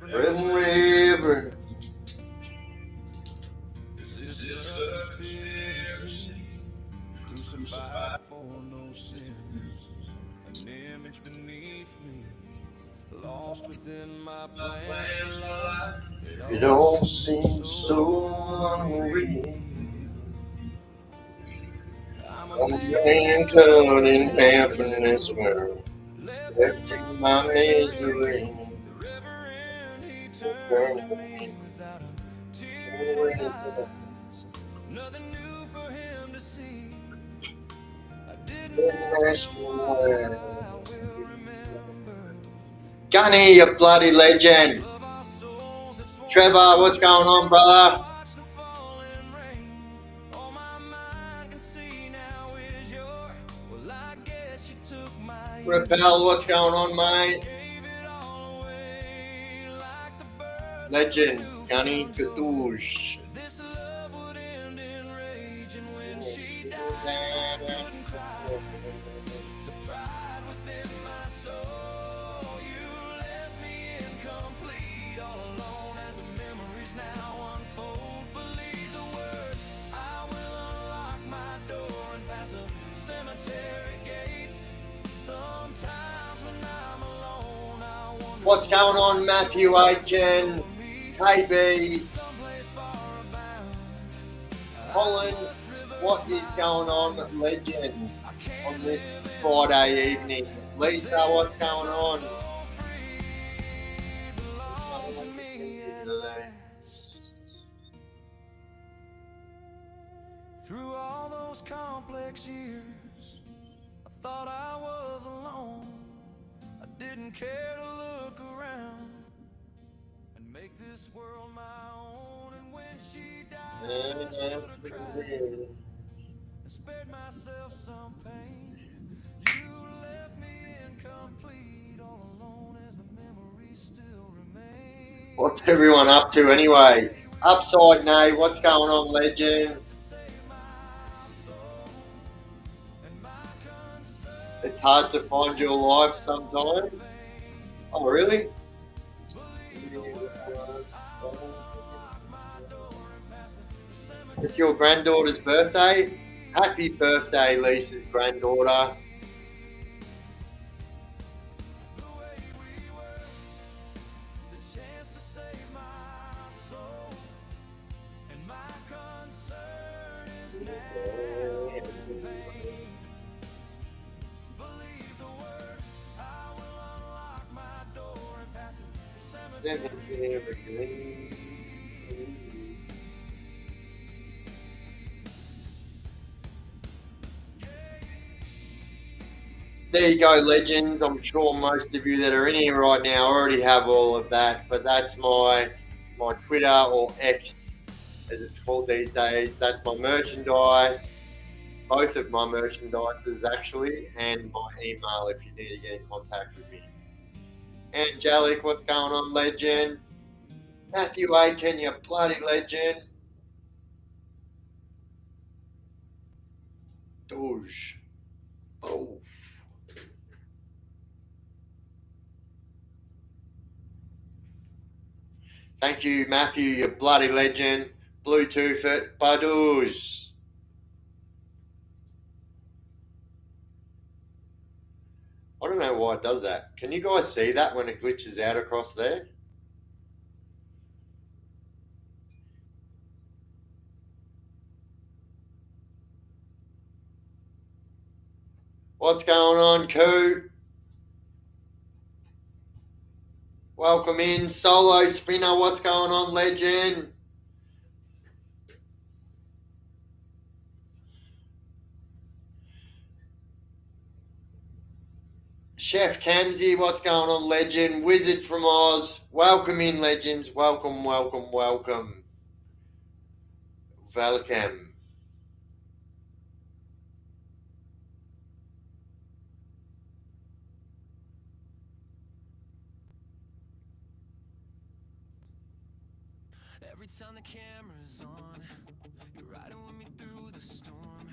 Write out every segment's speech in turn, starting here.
Red River. Is this a conspiracy? Crucified for no sins, an image beneath me, lost within my plans for life. It all seems so unreal. I'm A a man man cut in cut in half half in in this this world, world, left left in in my my misery. misery. The Reverend, he turned to me without a tear in his eyes. Nothing new for him to see. I didn't ask him why. I will remember. Gunny, you bloody legend. Love our souls, it's Trevor, what's going on, brother? watch the falling rain. All my mind can see now is your. Well, I guess you took my Repel, what's going on, mate? gave it all away like the bird Legend, Gunny Kadoosh. this love would end in rage, and when she died, I couldn't cry. The pride within my soul, you left me incomplete, all alone as the memories now unfold. Believe the word, I will unlock my door and pass a cemetery gates. Sometimes when I'm alone, I wonder What's going on, Matthew Aitken? KB, someplace far abound. Colin, what is going on, legends, on this Friday evening? Lisa, what's going on? Through all those complex years, I thought I was alone. I didn't care to look around and make this world my own. And when she died, I should have cried and spared myself some pain. You left me incomplete, all alone as the memories still remain. What's everyone up to anyway? Upside Nay, what's going on, legend? It's hard to find your life sometimes. Oh, really? It's your granddaughter's birthday. Happy birthday, Lisa's granddaughter. There you go, legends. I'm sure most of you that are in here right now already have all of that, but that's my Twitter, or X as it's called these days. That's my merchandise, both of my merchandises actually, and my email if you need to get in contact with me. Angelic, what's going on, legend? Matthew Aitken, you bloody legend. Doge. Oh. Thank you, Matthew, you bloody legend. Bluetooth it, Badoos. I don't know why it does that. Can you guys see that when it glitches out across there? What's going on, Koo? Welcome in. Solo Spinner, what's going on, legend? Chef Camsey, what's going on, legend? Wizard from Oz, welcome in, legends. Welcome, welcome, welcome. Welcome. Every time the camera's on, you're riding with me through the storm.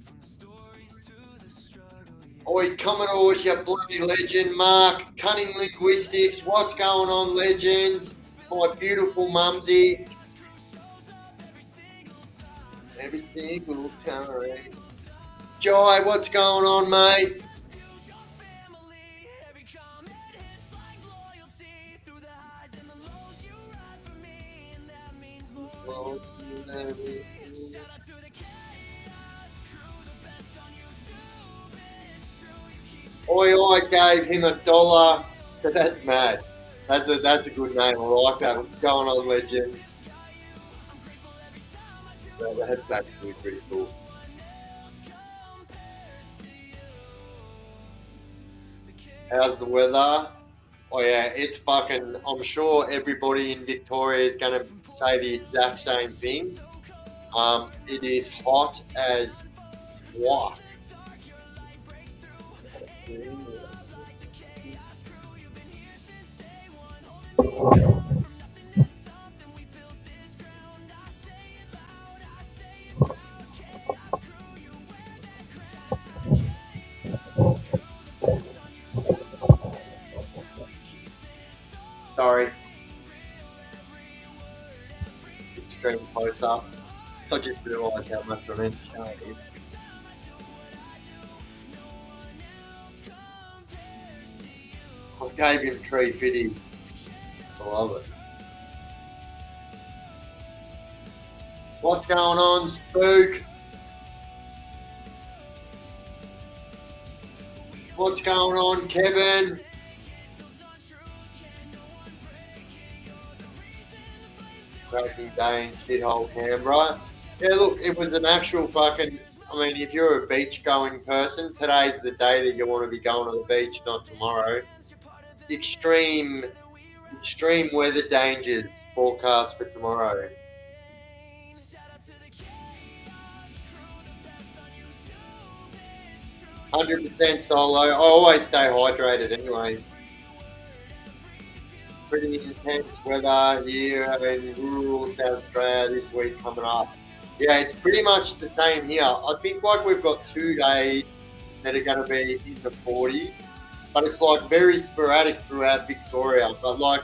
From the stories to the struggle, Oi, Commodores, you bloody legend. Mark, Cunning Linguistics, what's going on, legends? My beautiful mumsy. Every single time. Jai, what's going on, mate? Oi, gave him $1. That's mad. That's a good name. I like that. What's going on, legend? That's actually pretty cool. How's the weather? Oh yeah, it's fucking. I'm sure everybody in Victoria is going to say the exact same thing. It is hot as fuck. Sorry. Extreme close up. I just realised how much I meant to show you. I gave him 350. I love it. What's going on, Spook? What's going on, Kevin? Cracking day in shithole Canberra. Yeah, look, it was an actual fucking. I mean, if you're a beach going person, today's the day that you want to be going to the beach, not tomorrow. Extreme weather dangers forecast for tomorrow. 100% solo. I always stay hydrated anyway. Pretty intense weather here in rural South Australia this week coming up. Yeah, it's pretty much the same here. I think like we've got 2 days that are going to be in the 40s, but it's like very sporadic throughout Victoria. But like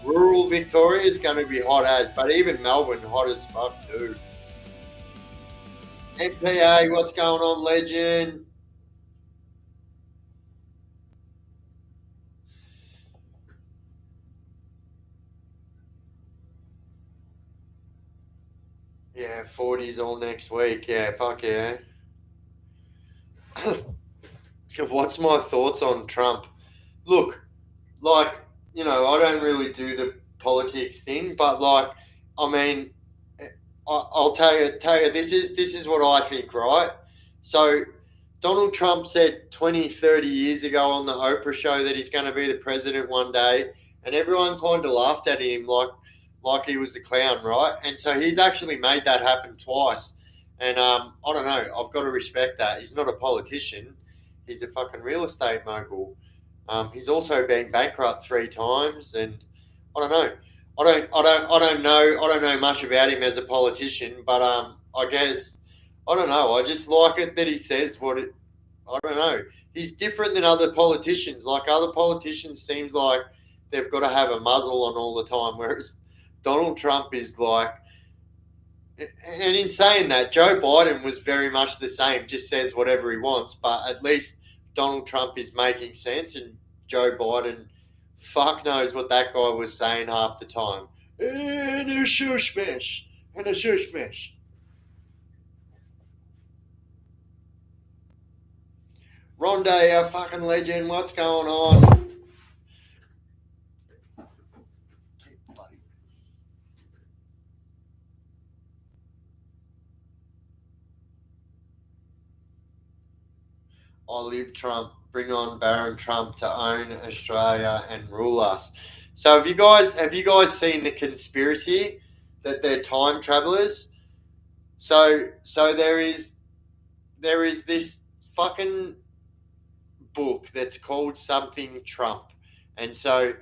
rural Victoria is going to be hot as, but even Melbourne hot as fuck too. MPA, what's going on, legend? Yeah, 40s all next week. Yeah, fuck yeah. What's my thoughts on Trump? Look, like, I don't really do the politics thing, but like, I mean, I'll tell you, this is what I think, right? So, Donald Trump said 20, 30 years ago on the Oprah show that he's going to be the president one day, and everyone kind of laughed at him like he was a clown, right? And so he's actually made that happen twice. And I don't know, I've got to respect that. He's not a politician. He's a fucking real estate mogul. He's also been bankrupt 3 times, and I don't know. I don't know much about him as a politician, but I guess I don't know. I just like it that he says what it. I don't know. He's different than other politicians. Like other politicians, seems like they've got to have a muzzle on all the time, whereas Donald Trump is like. And in saying that, Joe Biden was very much the same, just says whatever he wants, but at least Donald Trump is making sense, and Joe Biden, fuck knows what that guy was saying half the time. And a shush mesh. And a shush mesh. Ronde, our fucking legend, what's going on? I live Trump. Bring on Baron Trump to own Australia and rule us. So have you guys seen the conspiracy that they're time travelers? So there is this fucking book that's called something Trump, and so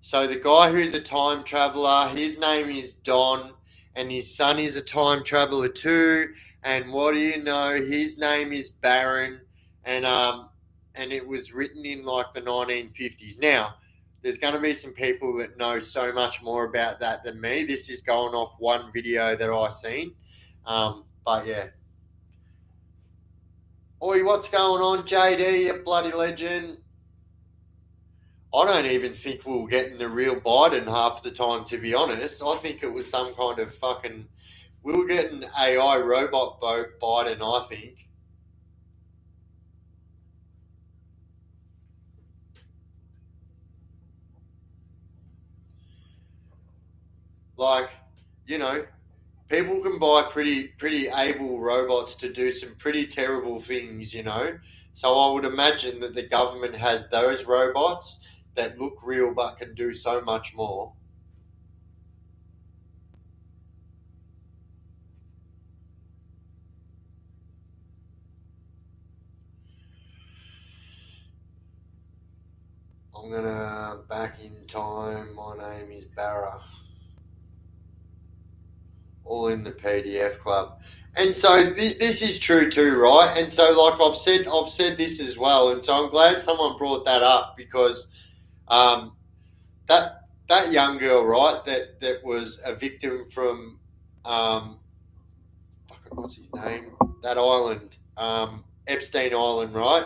the guy who's a time traveler, his name is Don, and his son is a time traveler too. And what do you know? His name is Baron, and and it was written in like the 1950s. Now, there's going to be some people that know so much more about that than me. This is going off one video that I seen. But yeah. Oi, what's going on, JD, you bloody legend? I don't even think we were getting the real Biden half the time, to be honest. I think it was some kind of fucking. We were getting AI robot boat Biden, I think. Like, you know, people can buy pretty able robots to do some pretty terrible things, you know. So I would imagine that the government has those robots that look real but can do so much more. I'm gonna back in time. My name is Barra. All in the PDF club. And so this is true too, right? And so, like I've said this as well. And so I'm glad someone brought that up because um, that young girl, right, that was a victim from um, fucking what's his name? That island, Epstein Island, right?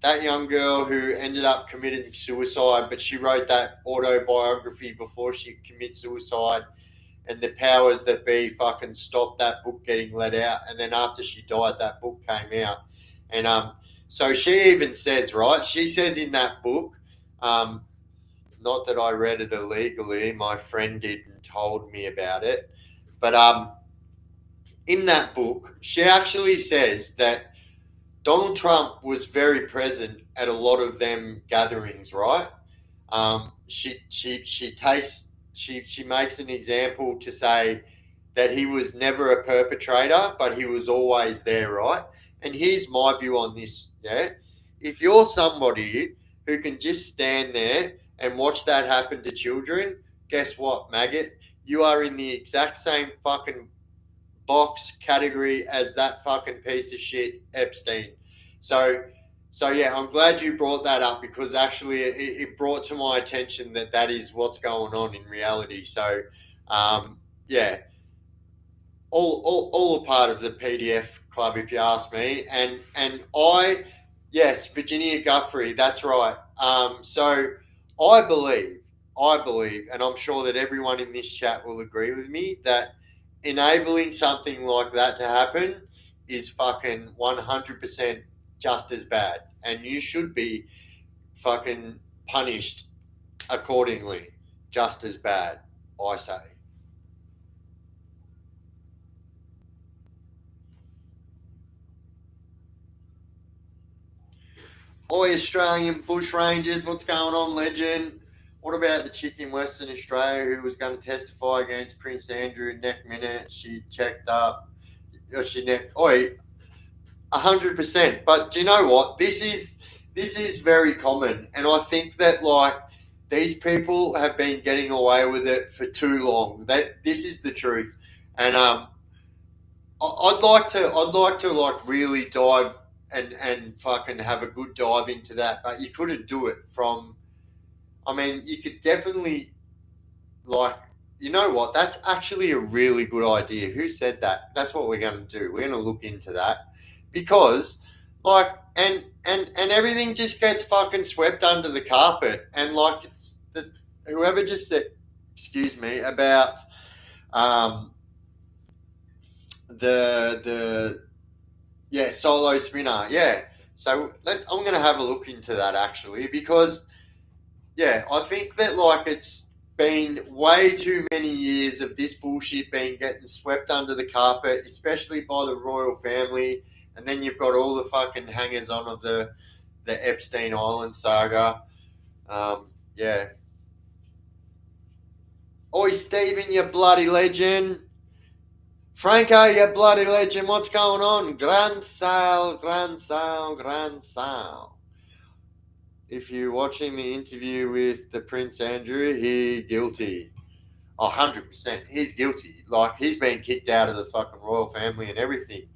That young girl who ended up committing suicide, but she wrote that autobiography before she commits suicide, and the powers that be fucking stopped that book getting let out. And then after she died, that book came out, and so she even says, right? She says in that book, um, not that I read it illegally. My friend did and told me about it, but in that book, she actually says that Donald Trump was very present at a lot of them gatherings, right? She makes an example to say that he was never a perpetrator, but he was always there, right? And here's my view on this, yeah. If you're somebody who can just stand there and watch that happen to children, guess what, maggot? You are in the exact same fucking box category as that fucking piece of shit Epstein. So, so yeah, I'm glad you brought that up because actually it brought to my attention that that is what's going on in reality. So, yeah, all a part of the PDF club, if you ask me. And I, yes, Virginia Guthrie, that's right. So I believe, and I'm sure that everyone in this chat will agree with me that enabling something like that to happen is fucking 100% just as bad, and you should be fucking punished accordingly, just as bad. I say. Oi, Australian bush rangers, what's going on, legend? What about the chick in Western Australia who was going to testify against Prince Andrew? Neck minute, she checked up. She neck. Oi, 100%. But do you know what? This is very common, and I think that like these people have been getting away with it for too long. That this is the truth, and I'd like to like really dive and fucking have a good dive into that, but you couldn't do it from. I mean, you could definitely like. You know what? That's actually a really good idea. Who said that? That's what we're going to do. We're going to look into that because, like, and everything just gets fucking swept under the carpet, and like it's this whoever just said, excuse me, about um the yeah, solo spinner. Yeah. So I'm gonna have a look into that actually because yeah, I think that like it's been way too many years of this bullshit being getting swept under the carpet, especially by the royal family, and then you've got all the fucking hangers on of the Epstein Island saga. Yeah. Oi, Stephen, you bloody legend. Franco, you bloody legend, what's going on? Grand sale, grand sale, grand sale. If you're watching the interview with the Prince Andrew, he guilty. 100%. He's guilty. Like, he's been kicked out of the fucking royal family and everything.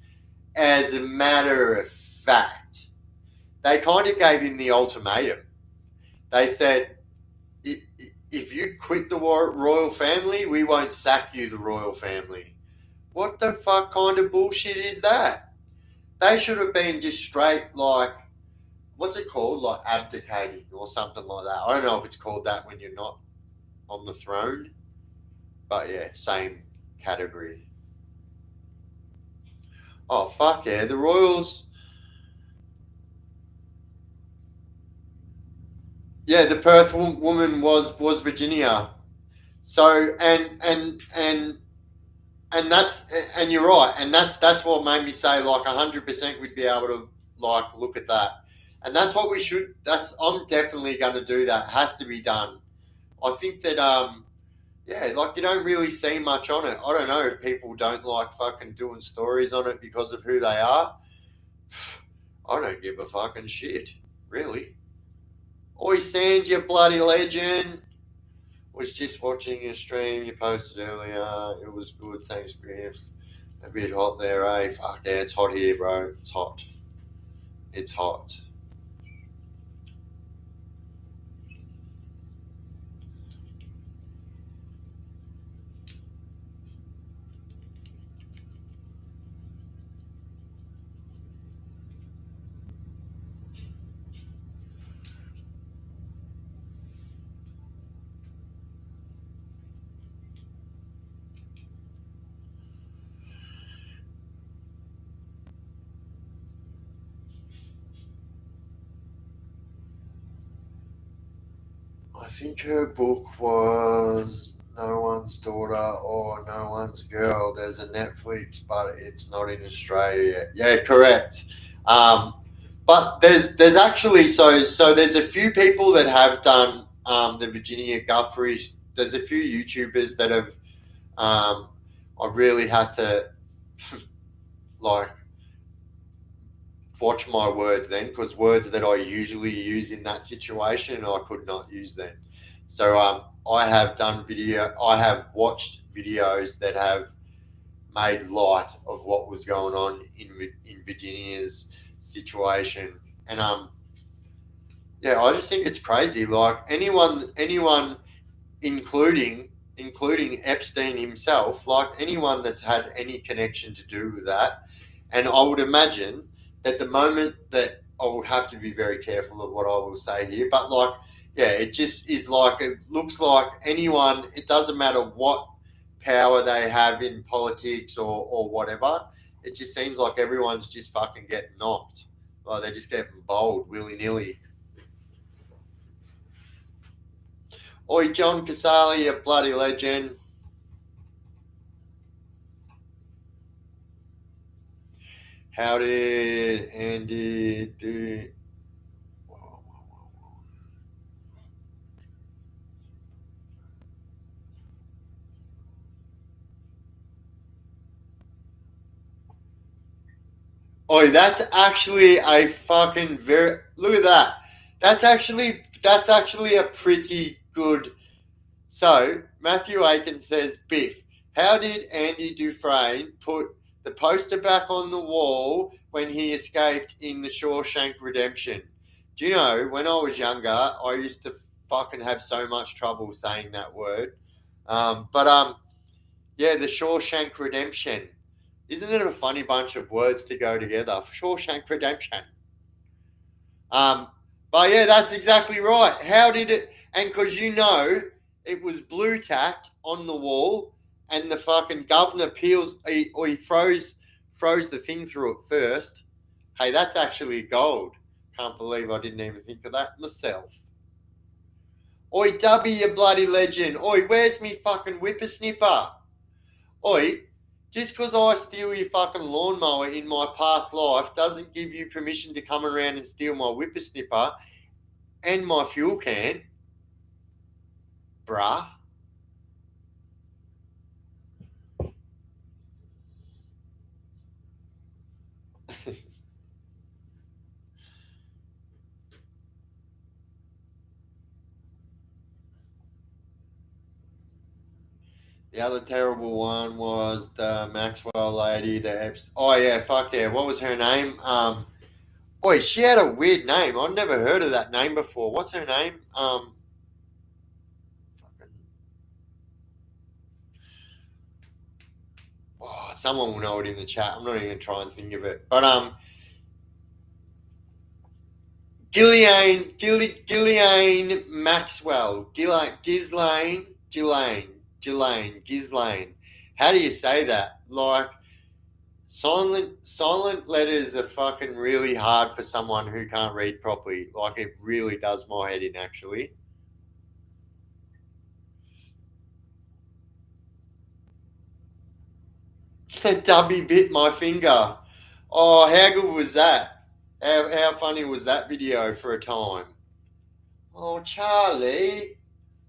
As a matter of fact, they kind of gave him the ultimatum. They said, if you quit the royal family, we won't sack you, the royal family. What the fuck kind of bullshit is that? They should have been just straight, like, what's it called? Like abdicating or something like that. I don't know if it's called that when you're not on the throne. But yeah, same category. Oh, fuck yeah. The Royals. Yeah, the Perth woman was Virginia. So and that's and you're right, and that's what made me say like 100% we'd be able to like look at that, and that's what we should. That's I'm definitely going to do that. It has to be done. I think that yeah, like you don't really see much on it. I don't know if people don't like fucking doing stories on it because of who they are. I don't give a fucking shit, really. Oi, Sands, you bloody legend. Was just watching your stream you posted earlier. It was good. Thanks, Griffs. A bit hot there, eh? Fuck yeah, it's hot here, bro. It's hot. It's hot. I think her book was No One's Daughter or No One's Girl. There's a Netflix, but it's not in Australia yet. Yeah, correct. Um, but there's actually so there's a few people that have done the Virginia Guthrie. There's a few YouTubers that have. I really had to like watch my words then because words that I usually use in that situation I could not use then. So I have done video. I have watched videos that have made light of what was going on in Virginia's situation, and yeah, I just think it's crazy. Like anyone, including Epstein himself, like anyone that's had any connection to do with that, and I would imagine that the moment that I would have to be very careful of what I will say here, but like, yeah, it just is like it looks like anyone. It doesn't matter what power they have in politics or whatever. It just seems like everyone's just fucking getting knocked. Like they're just getting bowled willy nilly. Oi, John Casale, you bloody legend. How did Andy do? Oh, that's actually a fucking very look at that. That's actually a pretty good. So Matthew Aiken says, Biff, how did Andy Dufresne put the poster back on the wall when he escaped in the Shawshank Redemption? Do you know when I was younger, I used to fucking have so much trouble saying that word. But yeah, the Shawshank Redemption. Isn't it a funny bunch of words to go together? Shawshank Redemption. Um, but yeah, that's exactly right. How did it? And because it was blue tacked on the wall, and the fucking governor peels or he froze the thing through it first. Hey, that's actually gold. Can't believe I didn't even think of that myself. Oi, Dubby, you bloody legend. Oi, where's me fucking whippersnipper? Oi, just because I steal your fucking lawnmower in my past life doesn't give you permission to come around and steal my whippersnipper and my fuel can, bruh. The other terrible one was the Maxwell lady, the Epstein. Oh yeah, fuck yeah. What was her name? Boy, she had a weird name. I'd never heard of that name before. What's her name? Oh, someone will know it in the chat. I'm not even gonna try and think of it. But Ghislaine Maxwell. Ghislaine. How do you say that? Like silent letters are fucking really hard for someone who can't read properly. Like it really does my head in actually. Dubby bit my finger. Oh, how good was that? How funny was that video for a time? Oh, Charlie,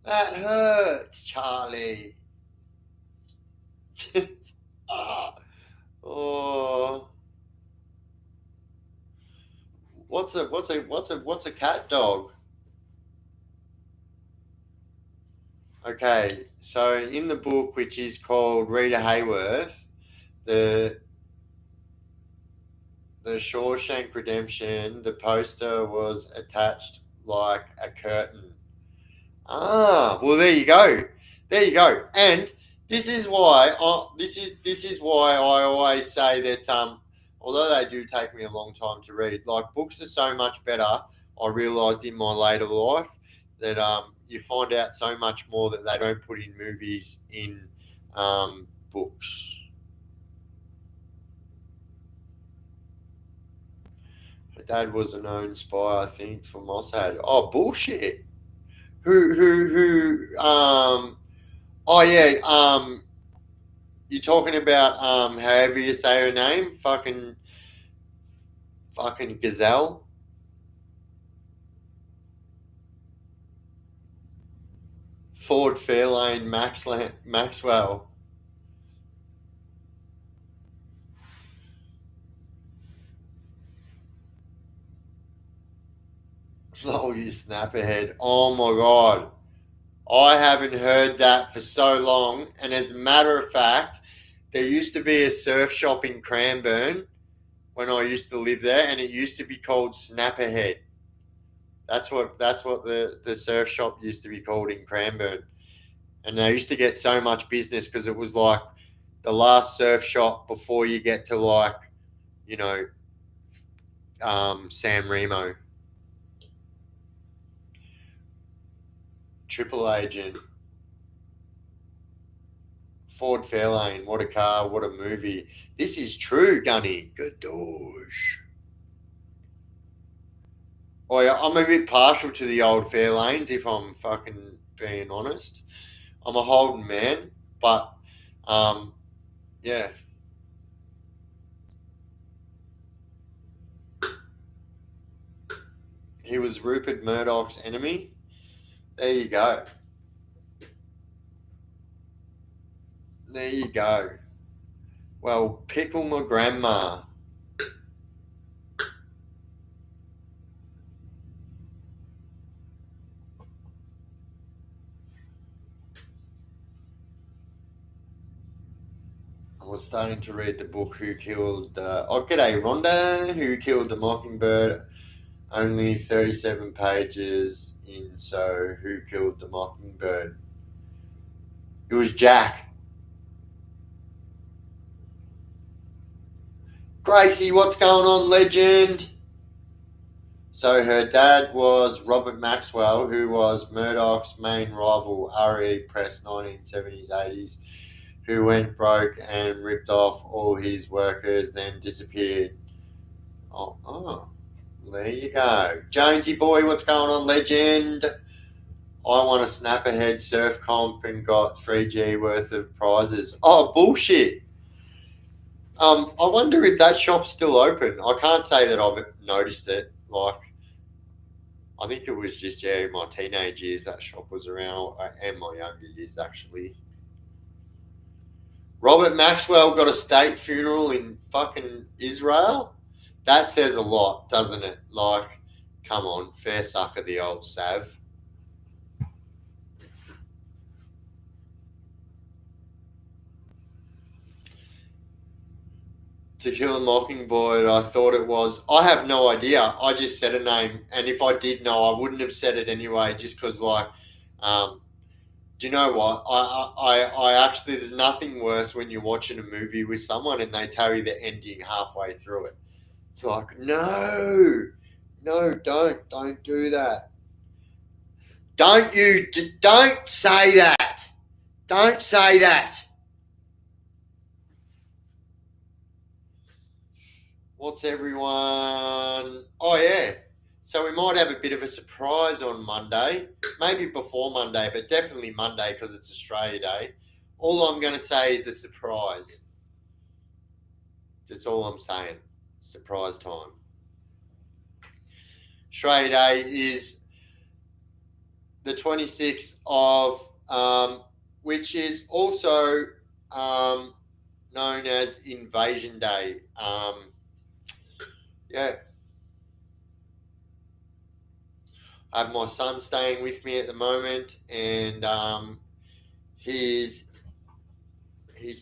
that hurts, Charlie. Ah, oh, what's a cat dog? Okay, so in the book, which is called Rita Hayworth, the Shawshank Redemption, the poster was attached like a curtain. Ah, well, there you go. There you go. And this is why this is why I always say that although they do take me a long time to read, like books are so much better. I realised in my later life that you find out so much more that they don't put in movies in books. Her dad was a known spy, I think, for Mossad. Oh, bullshit. Who oh yeah, you're talking about however you say her name, fucking gazelle. Ford Fairlane Maxwell. Oh, you snapperhead. Oh my god. I haven't heard that for so long. And as a matter of fact, there used to be a surf shop in Cranbourne when I used to live there, and it used to be called Snapperhead. That's what the surf shop used to be called in Cranbourne. And they used to get so much business because it was like the last surf shop before you get to like, you know, San Remo. Triple Agent. Ford Fairlane. What a car. What a movie. This is true, Gunny. Gadoosh. Oh, yeah, I'm a bit partial to the old Fairlanes, if I'm fucking being honest. I'm a Holden man, but yeah. He was Rupert Murdoch's enemy. There you go. There you go. Well, pickle my grandma. I was starting to read the book Who Killed oh g'day Rhonda, Who Killed the Mockingbird. Only 37 pages in, so Who Killed the Mockingbird? It was Jack. Gracie, what's going on, legend? So her dad was Robert Maxwell, who was Murdoch's main rival, RE Press 1970s, 80s, who went broke and ripped off all his workers, then disappeared. Oh, there you go. Jonesy boy, what's going on, legend? I won a snap ahead surf comp and got 3G worth of prizes. Oh, bullshit. I wonder if that shop's still open. I can't say that I've noticed it. Like, I think it was just, yeah, my teenage years that shop was around, and my younger years, actually. Robert Maxwell got a state funeral in fucking Israel? That says a lot, doesn't it? Like, come on, fair sucker, the old Sav. To Kill a Mockingbird, I thought it was. I have no idea. I just said a name, and if I did know, I wouldn't have said it anyway, just because, like, do you know what? I actually, there's nothing worse when you're watching a movie with someone and they tell you the ending halfway through it. It's like, no, don't do that. Don't say that. Don't say that. What's everyone? Oh, yeah. So we might have a bit of a surprise on Monday. Maybe before Monday, but definitely Monday because it's Australia Day. All I'm going to say is a surprise. That's all I'm saying. Surprise time. Australia Day is the 26th of, which is also known as Invasion Day. Yeah. I have my son staying with me at the moment, and his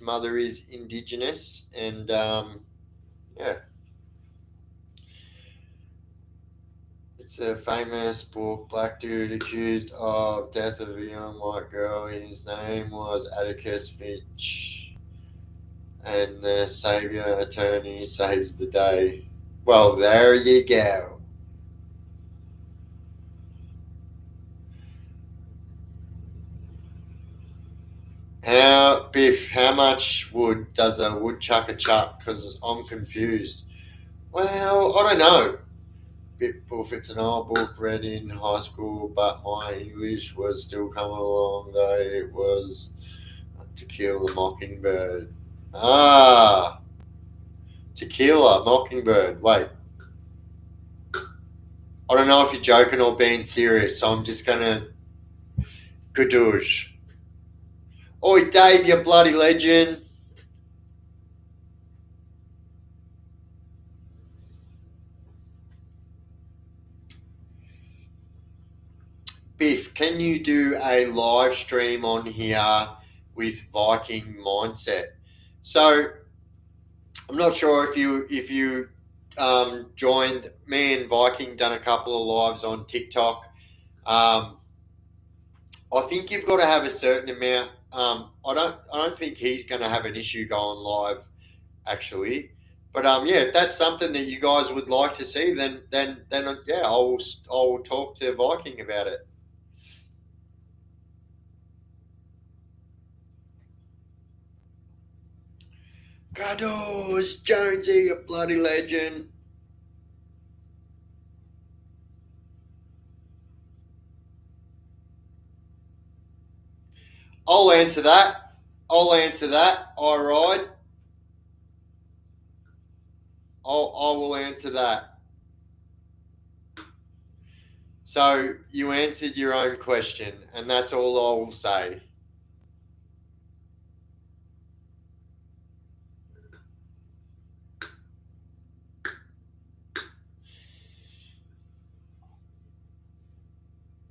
mother is Indigenous, and yeah, it's a famous book. Black dude accused of death of a young white girl. His name was Atticus Finch, and the savior attorney saves the day. Well, there you go. Biff, how much wood does a woodchucker chuck? Because I'm confused. Well, I don't know. Biff, it's an old book read in high school, but my English was still coming along, though it was To Kill a Mockingbird. Ah, Tequila, Mockingbird. Wait, I don't know if you're joking or being serious, so I'm just gonna gadoosh. Oi, Dave, you bloody legend. Biff, can you do a live stream on here with Viking mindset? So I'm not sure if you joined. Me and Viking done a couple of lives on TikTok. Um, I think you've got to have a certain amount. I don't think he's going to have an issue going live actually. But yeah, if that's something that you guys would like to see, then yeah, I will talk to Viking about it. Grados, Jonesy, a bloody legend. I'll answer that. I'll answer that. All right. I will answer that. So you answered your own question, and that's all I will say.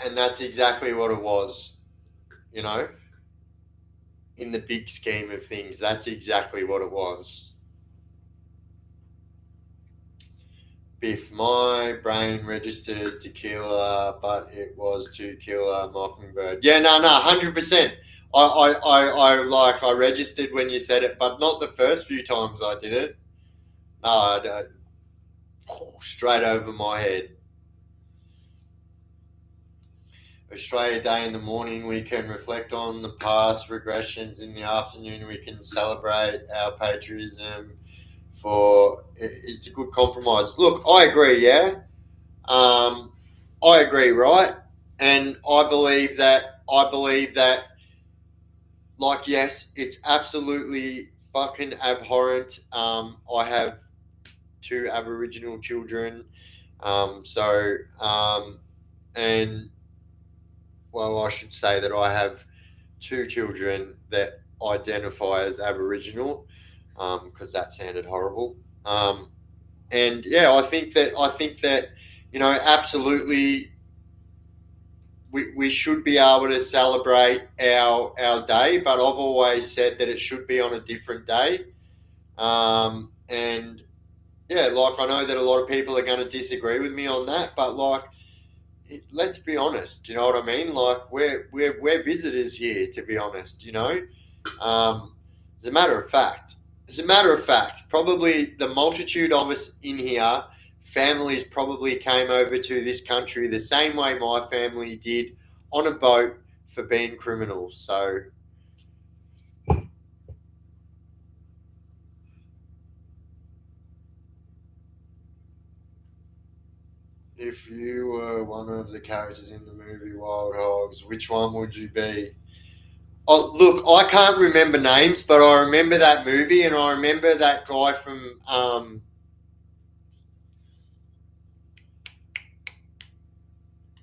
And that's exactly what it was, you know, in the big scheme of things. That's exactly what it was. Biff, my brain registered tequila, but it was To Kill a Mockingbird. Yeah, no, 100%. I registered when you said it, but not the first few times I did it. No, straight over my head. Australia Day in the morning, we can reflect on the past regressions. In the afternoon, we can celebrate our patriotism. It's a good compromise. Look, I agree. Yeah, I agree. Right, and I believe that. Like, yes, it's absolutely fucking abhorrent. I have two Aboriginal children. And well, I should say that I have two children that identify as Aboriginal, because that sounded horrible. And yeah, I think that absolutely, we should be able to celebrate our day, but I've always said that it should be on a different day. And yeah, like I know that a lot of people are going to disagree with me on that, but like, let's be honest. You know what I mean? Like we're visitors here, to be honest. You know, as a matter of fact, probably the multitude of us in here, families probably came over to this country the same way my family did, on a boat, for being criminals. So if you were one of the characters in the movie Wild Hogs, which one would you be? Oh, look, I can't remember names, but I remember that movie, and I remember that guy from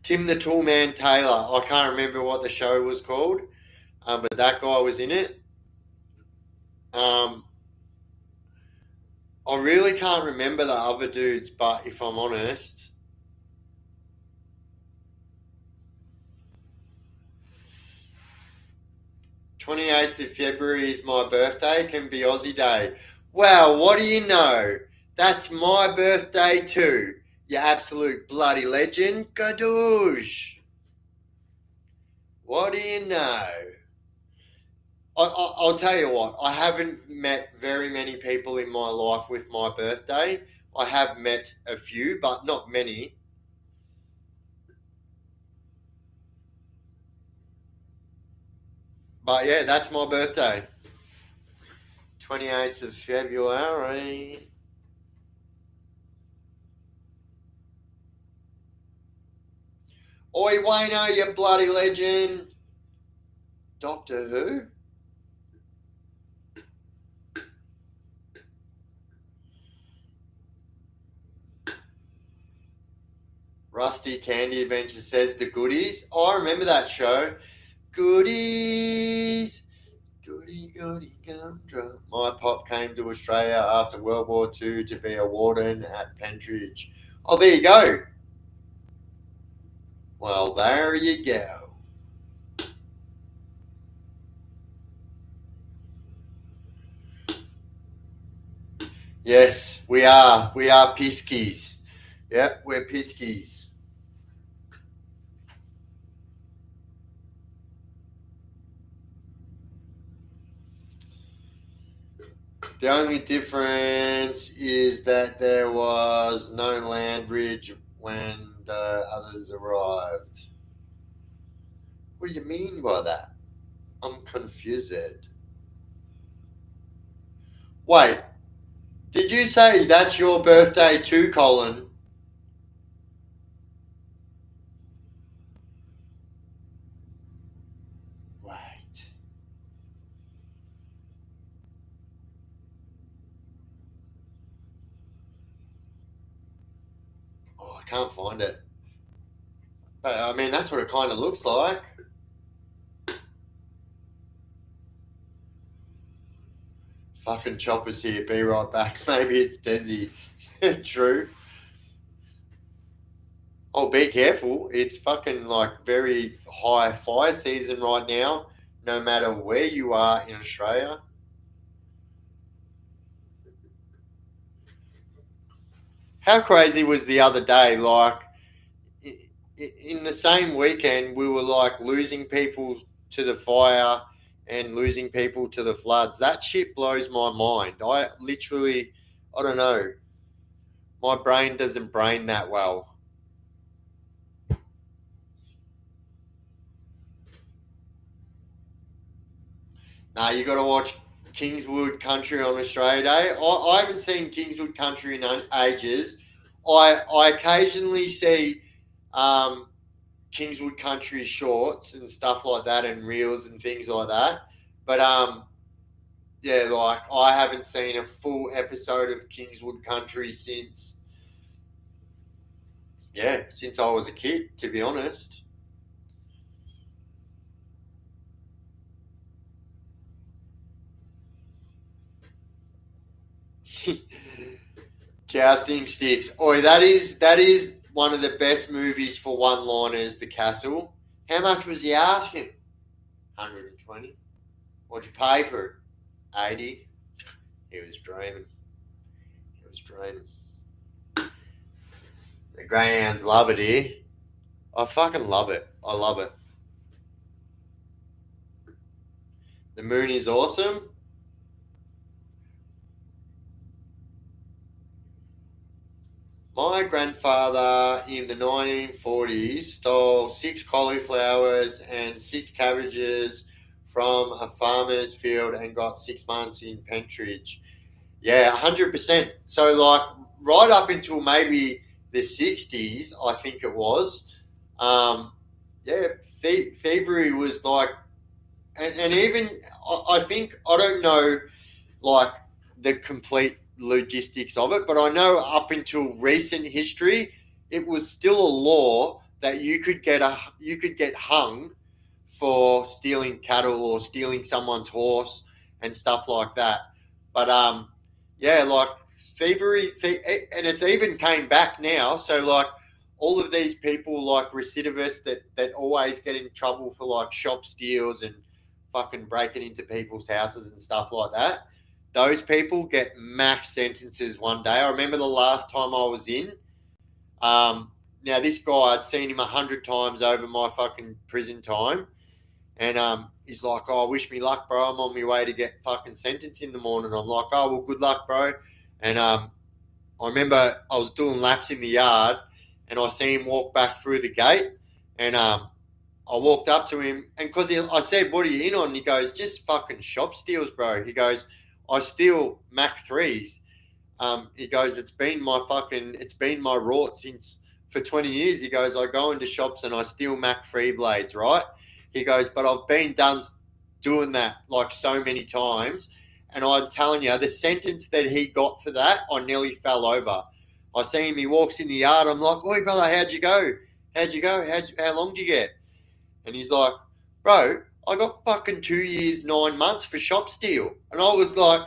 Tim the Toolman Taylor. I can't remember what the show was called, but that guy was in it. Um, I really can't remember the other dudes, but if I'm honest, 28th of February is my birthday, can be Aussie Day. Wow, what do you know? That's my birthday too. You absolute bloody legend. Gadoosh. What do you know? I'll tell you what, I haven't met very many people in my life with my birthday. I have met a few, but not many. But yeah, that's my birthday. 28th of February. Oi, Wayno, you bloody legend. Doctor Who? Rusty Candy Adventure says the goodies. Oh, I remember that show. Goodies. Goody, goody, gumdrum. My pop came to Australia after World War II to be a warden at Pentridge. Oh, there you go. Well, there you go. Yes, we are. We are piskies. Yep, we're piskies. The only difference is that there was no land bridge when the others arrived. What do you mean by that? I'm confused. Wait, did you say that's your birthday too, Colin? Wait. Oh, I can't find it. But I mean, that's what it kind of looks like. Fucking Chopper's here. Be right back. Maybe it's Desi. True. Oh, be careful. It's fucking like very high fire season right now, no matter where you are in Australia. How crazy was the other day? Like, in the same weekend, we were like losing people to the fire and losing people to the floods. That shit blows my mind. I literally, I don't know, my brain doesn't brain that well. Now you got to watch Kingswood Country on Australia Day. I haven't seen Kingswood Country in ages. I occasionally see um, Kingswood Country shorts and stuff like that, and reels and things like that. But yeah, like I haven't seen a full episode of Kingswood Country since since I was a kid, to be honest. Jousting sticks. Oi, that is one of the best movies for one-liners. The Castle. How much was he asking? 120. What'd you pay for it? 80. He was dreaming. Australian. The greyhounds love it here. I fucking love it. I love it. The moon is awesome. My grandfather in the 1940s stole 6 cauliflowers and 6 cabbages from a farmer's field and got 6 months in Pentridge. Yeah, 100%. So, like, right up until maybe the 60s, I think it was, yeah, thievery was like, and even, I think, I don't know, like, the complete logistics of it, but I know up until recent history, it was still a law that you could get hung for stealing cattle or stealing someone's horse and stuff like that. But yeah, like thievery, and it's even came back now. So like all of these people like recidivists that always get in trouble for like shop steals and fucking breaking into people's houses and stuff like that. Those people get max sentences one day. I remember the last time I was in. Now this guy, I'd seen him 100 times over my fucking prison time, and he's like, "Oh, wish me luck, bro. I'm on my way to get fucking sentenced in the morning." I'm like, "Oh, well, good luck, bro." And I remember I was doing laps in the yard, and I see him walk back through the gate, and I walked up to him, and because I said, "What are you in on?" And he goes, "Just fucking shop steals, bro." He goes, "I steal Mac 3s." He goes, it's been my rort since for 20 years. He goes, "I go into shops and I steal Mac 3 blades, right?" He goes, "But I've been done doing that like so many times. And I'm telling you, the sentence that he got for that, I nearly fell over. I see him, he walks in the yard. I'm like, "Oi, brother, how'd you go? How'd you go? How long did you get?" And he's like, "Bro, I got fucking 2 years, 9 months for shop steal." And I was like,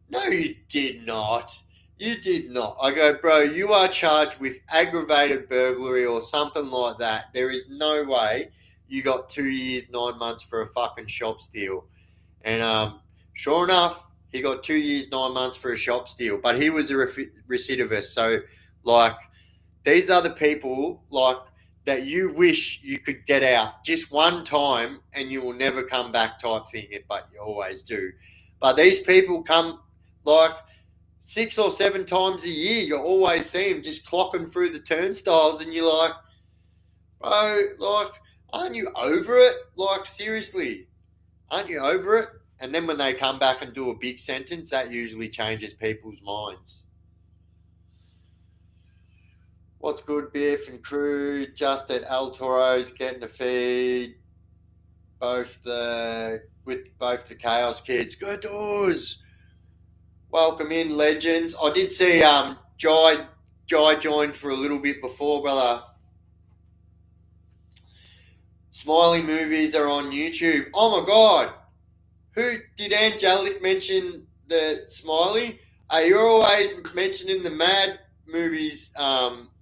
"No, you did not. You did not." I go, "Bro, you are charged with aggravated burglary or something like that. There is no way you got 2 years, 9 months for a fucking shop steal." And sure enough, he got 2 years, 9 months for a shop steal. But he was a recidivist. So, like, these are the people, like, that you wish you could get out just one time and you will never come back type thing, but you always do. But these people come like 6 or 7 times a year. You always see them just clocking through the turnstiles, and you're like, "Bro, like, aren't you over it? Like, seriously, aren't you over it?" And then when they come back and do a big sentence, that usually changes people's minds. What's good, Biff and crew? Just at El Toro's getting a feed. With both the Chaos Kids. Good doors. Welcome in, legends. I did see Jai joined for a little bit before, brother. Smiley movies are on YouTube. Oh my god. Who did Angelic mention the Smiley? You're always mentioning the Mad movies,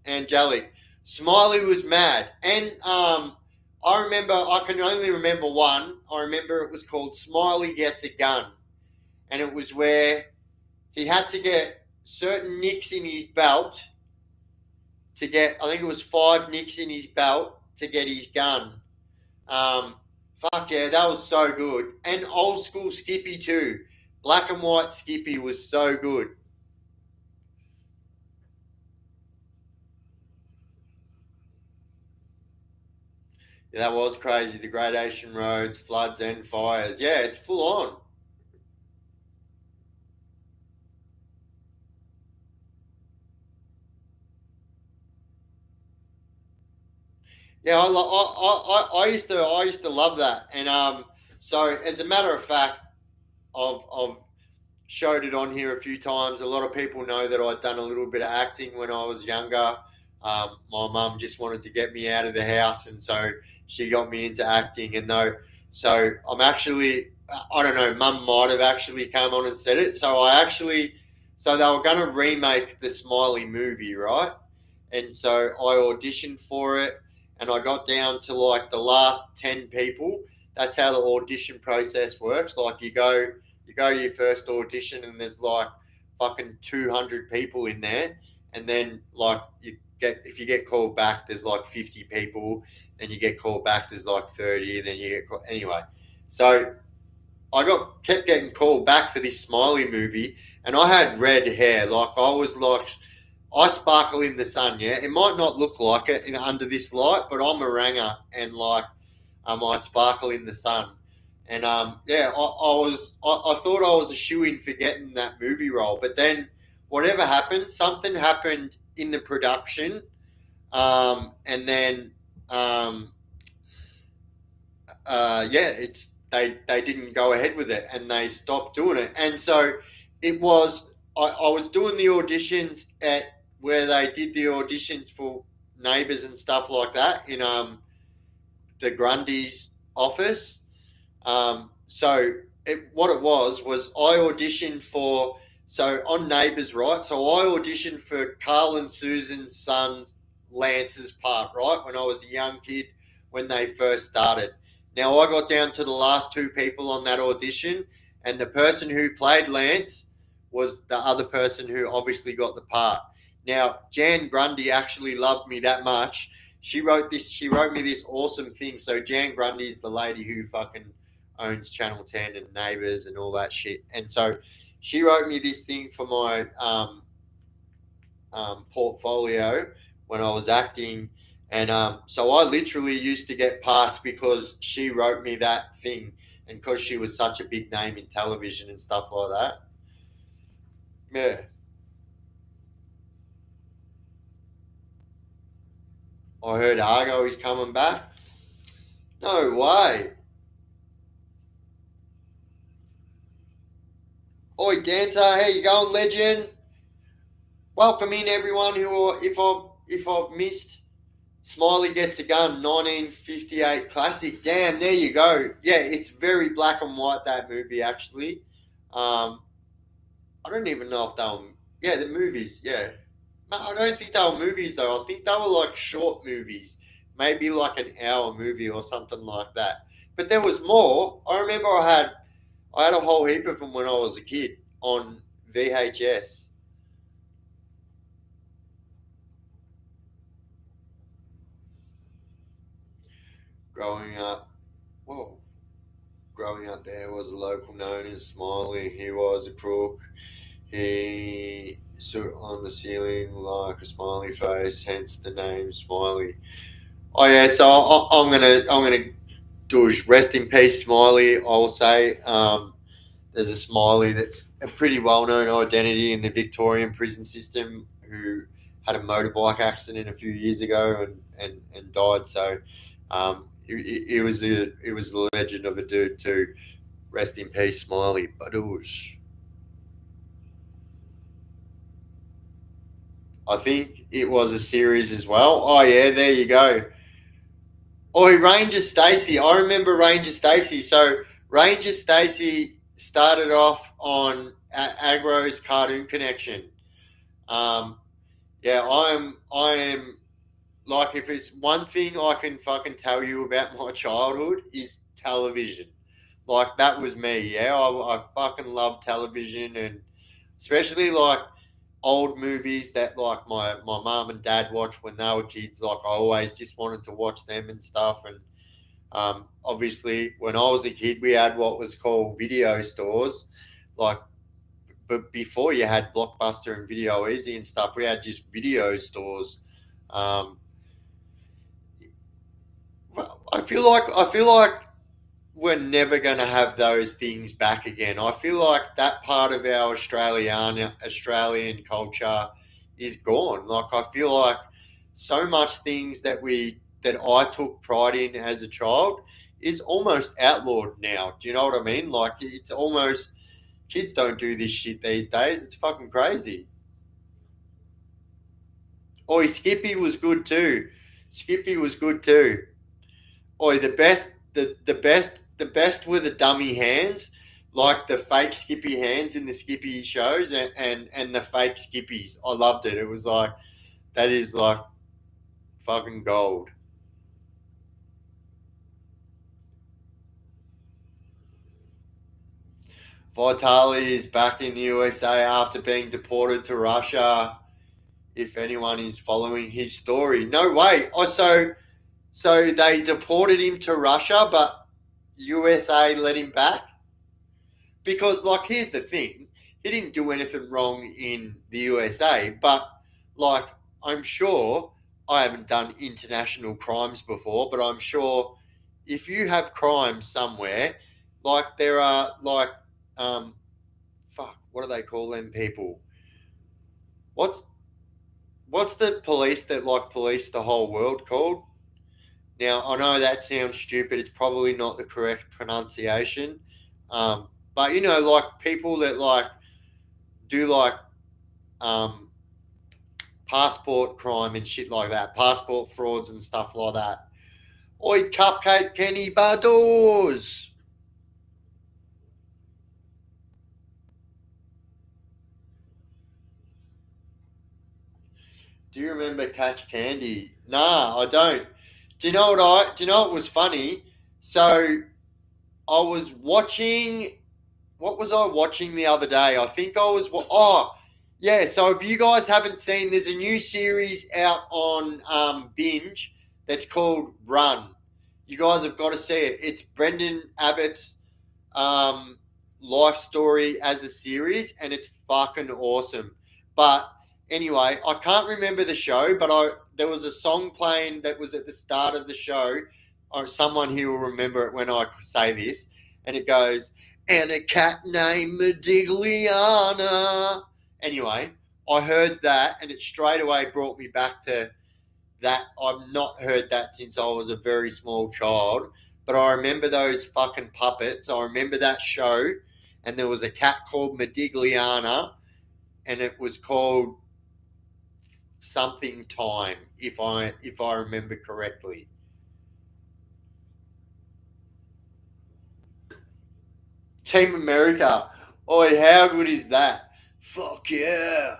Angelic. Smiley was mad. And I remember, I can only remember one. I remember it was called Smiley Gets a Gun. And it was where he had to get certain nicks in his belt to get, I think it was 5 nicks in his belt to get his gun. Fuck yeah, that was so good. And old school Skippy too. Black and white Skippy was so good. Yeah, that was crazy. The gradation roads, floods and fires. Yeah, it's full on. Yeah, I used to love that. And so as a matter of fact, I've showed it on here a few times. A lot of people know that I'd done a little bit of acting when I was younger. My mum just wanted to get me out of the house, and so she got me into acting. And though, so I'm actually, I don't know, mum might have actually come on and said it. So they were going to remake the Smiley movie, right? And so I auditioned for it, and I got down to like the last 10 people. That's how the audition process works. Like you go to your first audition, and there's like fucking 200 people in there, and then like if you get called back, there's like 50 people, then you get called back, there's like 30, and then you get anyway. So I kept getting called back for this Smiley movie, and I had red hair. Like I was like, I sparkle in the sun. Yeah, it might not look like it under this light, but I'm a ranger, and like, I sparkle in the sun. And yeah, I thought I was a shoe in for getting that movie role, but then whatever happened, something happened in the production, and then um, yeah, they didn't go ahead with it and they stopped doing it. And so it was I was doing the auditions at where they did the auditions for Neighbours and stuff like that in the Grundy's office. So what it was I auditioned for, so on Neighbours, right? So I auditioned for Carl and Susan's son's Lance's part, right? When I was a young kid when they first started. Now I got down to the last two people on that audition, and the person who played Lance was the other person who obviously got the part. Now Jan Grundy actually loved me that much. She wrote me this awesome thing. So Jan Grundy is the lady who fucking owns Channel 10 and Neighbours and all that shit. And so she wrote me this thing for my portfolio when I was acting. And so I literally used to get parts because she wrote me that thing and because she was such a big name in television and stuff like that. Yeah. I heard Argo is coming back. No way. Oi, Dancer, how you going, legend? Welcome in everyone who, if I've missed, Smiley Gets a Gun, 1958 classic. Damn, there you go. Yeah, it's very black and white, that movie, actually. I don't even know if they were, yeah, the movies, yeah. No, I don't think they were movies, though. I think they were like short movies, maybe like an hour movie or something like that. But there was more. I remember I had a whole heap of them when I was a kid on VHS. Growing up, whoa, growing up there was a local known as Smiley. He was a crook. He stood on the ceiling like a smiley face, hence the name Smiley. Oh yeah, so I'm gonna do a rest in peace, Smiley. I'll say there's a Smiley that's a pretty well known identity in the Victorian prison system who had a motorbike accident a few years ago and died. So it was the legend of a dude too. Rest in peace, Smiley. Badoosh. I think it was a series as well. Oh yeah, there you go. Oh, Ranger Stacy. I remember Ranger Stacy. So Ranger Stacy started off on Agro's Cartoon Connection. Um, yeah, I am like, if it's one thing I can fucking tell you about my childhood is television. Like that was me. Yeah, I fucking love television, and especially like old movies that like my mum and dad watched when they were kids. Like I always just wanted to watch them and stuff. And obviously, when I was a kid, we had what was called video stores. Like, but before you had Blockbuster and Video Easy and stuff, we had just video stores. Um, well, I feel like we're never going to have those things back again. I feel like that part of our Australian culture is gone. Like I feel like so much things that I took pride in as a child is almost outlawed now. Do you know what I mean? Like it's almost, kids don't do this shit these days. It's fucking crazy. Oi, Skippy was good too. Skippy was good too. Oi, the best were the dummy hands, like the fake Skippy hands in the Skippy shows, and the fake Skippies. I loved it. It was like, that is like fucking gold. Vitali is back in the USA after being deported to Russia. If anyone is following his story, no way. Oh, so they deported him to Russia, but USA let him back because, like, here's the thing: he didn't do anything wrong in the USA, but like, I'm sure I haven't done international crimes before, but I'm sure if you have crimes somewhere, like there are like, um, fuck, what do they call them people? What's what's the police that like police the whole world called? Now I know that sounds stupid. It's probably not the correct pronunciation, but you know, like people that like do like um, passport crime and shit like that, passport frauds and stuff like that. Oi, cupcake Kenny Bardos. Do you remember Catch Candy? Nah, I don't. Do you know what I? Do you know what was funny? So I was watching. What was I watching the other day? I think I was. Oh, yeah. So if you guys haven't seen, there's a new series out on Binge that's called Run. You guys have got to see it. It's Brendan Abbott's um, life story as a series, and it's fucking awesome. But anyway, I can't remember the show, but there was a song playing that was at the start of the show. Or someone here will remember it when I say this, and it goes, "And a cat named Modigliana." Anyway, I heard that, and it straight away brought me back to that. I've not heard that since I was a very small child, but I remember those fucking puppets. I remember that show, and there was a cat called Modigliana, and it was called something time, if I remember correctly. Team America. Oi, how good is that? Fuck yeah.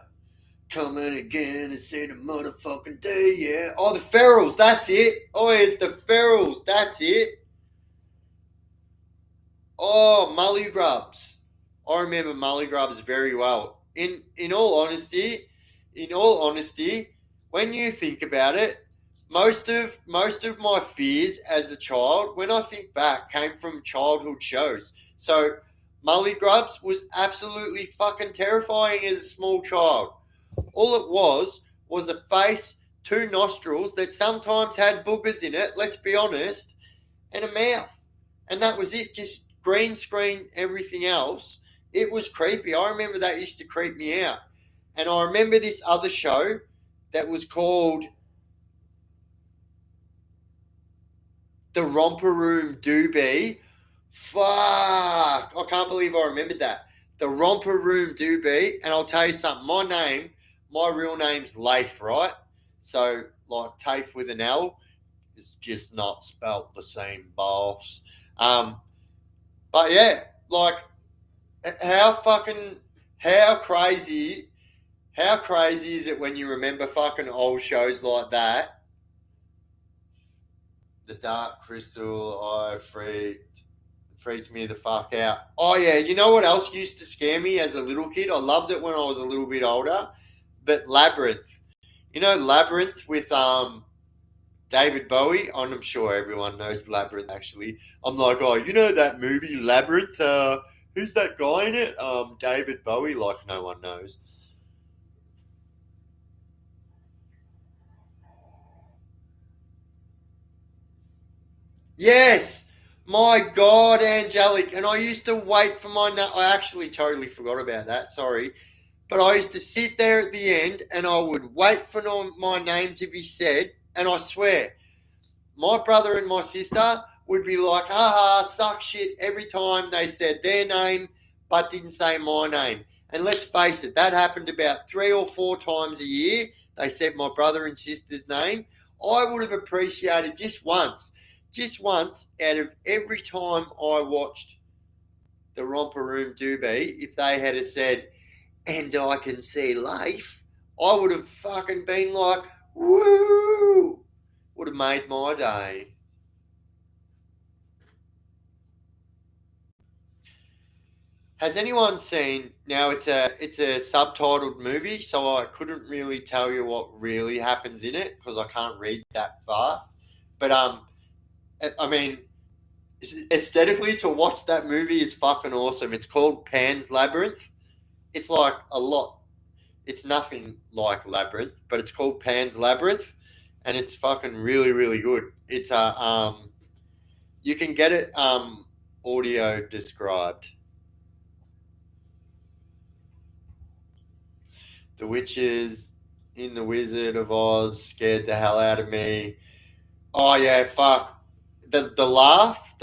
Coming again and say the motherfucking day, yeah. Oh, the Ferals, that's it. Oh, it's the Ferals, that's it. Oh, Mully Grubs. I remember Mully Grubs very well. In all honesty, when you think about it, most of my fears as a child, when I think back, came from childhood shows. So Mully Grubs was absolutely fucking terrifying as a small child. All it was a face, two nostrils that sometimes had boogers in it, let's be honest, and a mouth. And that was it, just green screen, everything else. It was creepy. I remember that used to creep me out. And I remember this other show that was called The Romper Room Doobie. Fuck. I can't believe I remembered that. The Romper Room Doobie. And I'll tell you something. My real name's Leif, right? So, like, TAFE with an L is just not spelt the same, boss. Um, but yeah, like, how fucking, how crazy, how crazy is it when you remember fucking old shows like that? The Dark Crystal, I freaks me the fuck out. Oh yeah, you know what else used to scare me as a little kid? I loved it when I was a little bit older, but Labyrinth. You know Labyrinth with David Bowie. I'm sure everyone knows Labyrinth. Actually, I'm like, oh, you know that movie Labyrinth? Who's that guy in it? David Bowie. Like no one knows. Yes, my God, angelic. And I used to wait for my. I actually totally forgot about that. Sorry, but I used to sit there at the end and I would wait for my name to be said. And I swear, my brother and my sister would be like, haha, suck shit every time they said their name but didn't say my name. And let's face it, that happened about 3 or 4 times a year. They said my brother and sister's name. I would have appreciated just once out of every time I watched the Romper Room Doobie, if they had said, and I can see Leif, I would have fucking been like, woo! Would have made my day. Has anyone seen? Now it's a subtitled movie, so I couldn't really tell you what really happens in it because I can't read that fast. But I mean, aesthetically to watch that movie is fucking awesome. It's called Pan's Labyrinth. It's like a lot. It's nothing like Labyrinth, but it's called Pan's Labyrinth, and it's fucking really good. It's a you can get it audio described. The witches in the Wizard of Oz scared the hell out of me. Oh yeah, fuck. The laugh,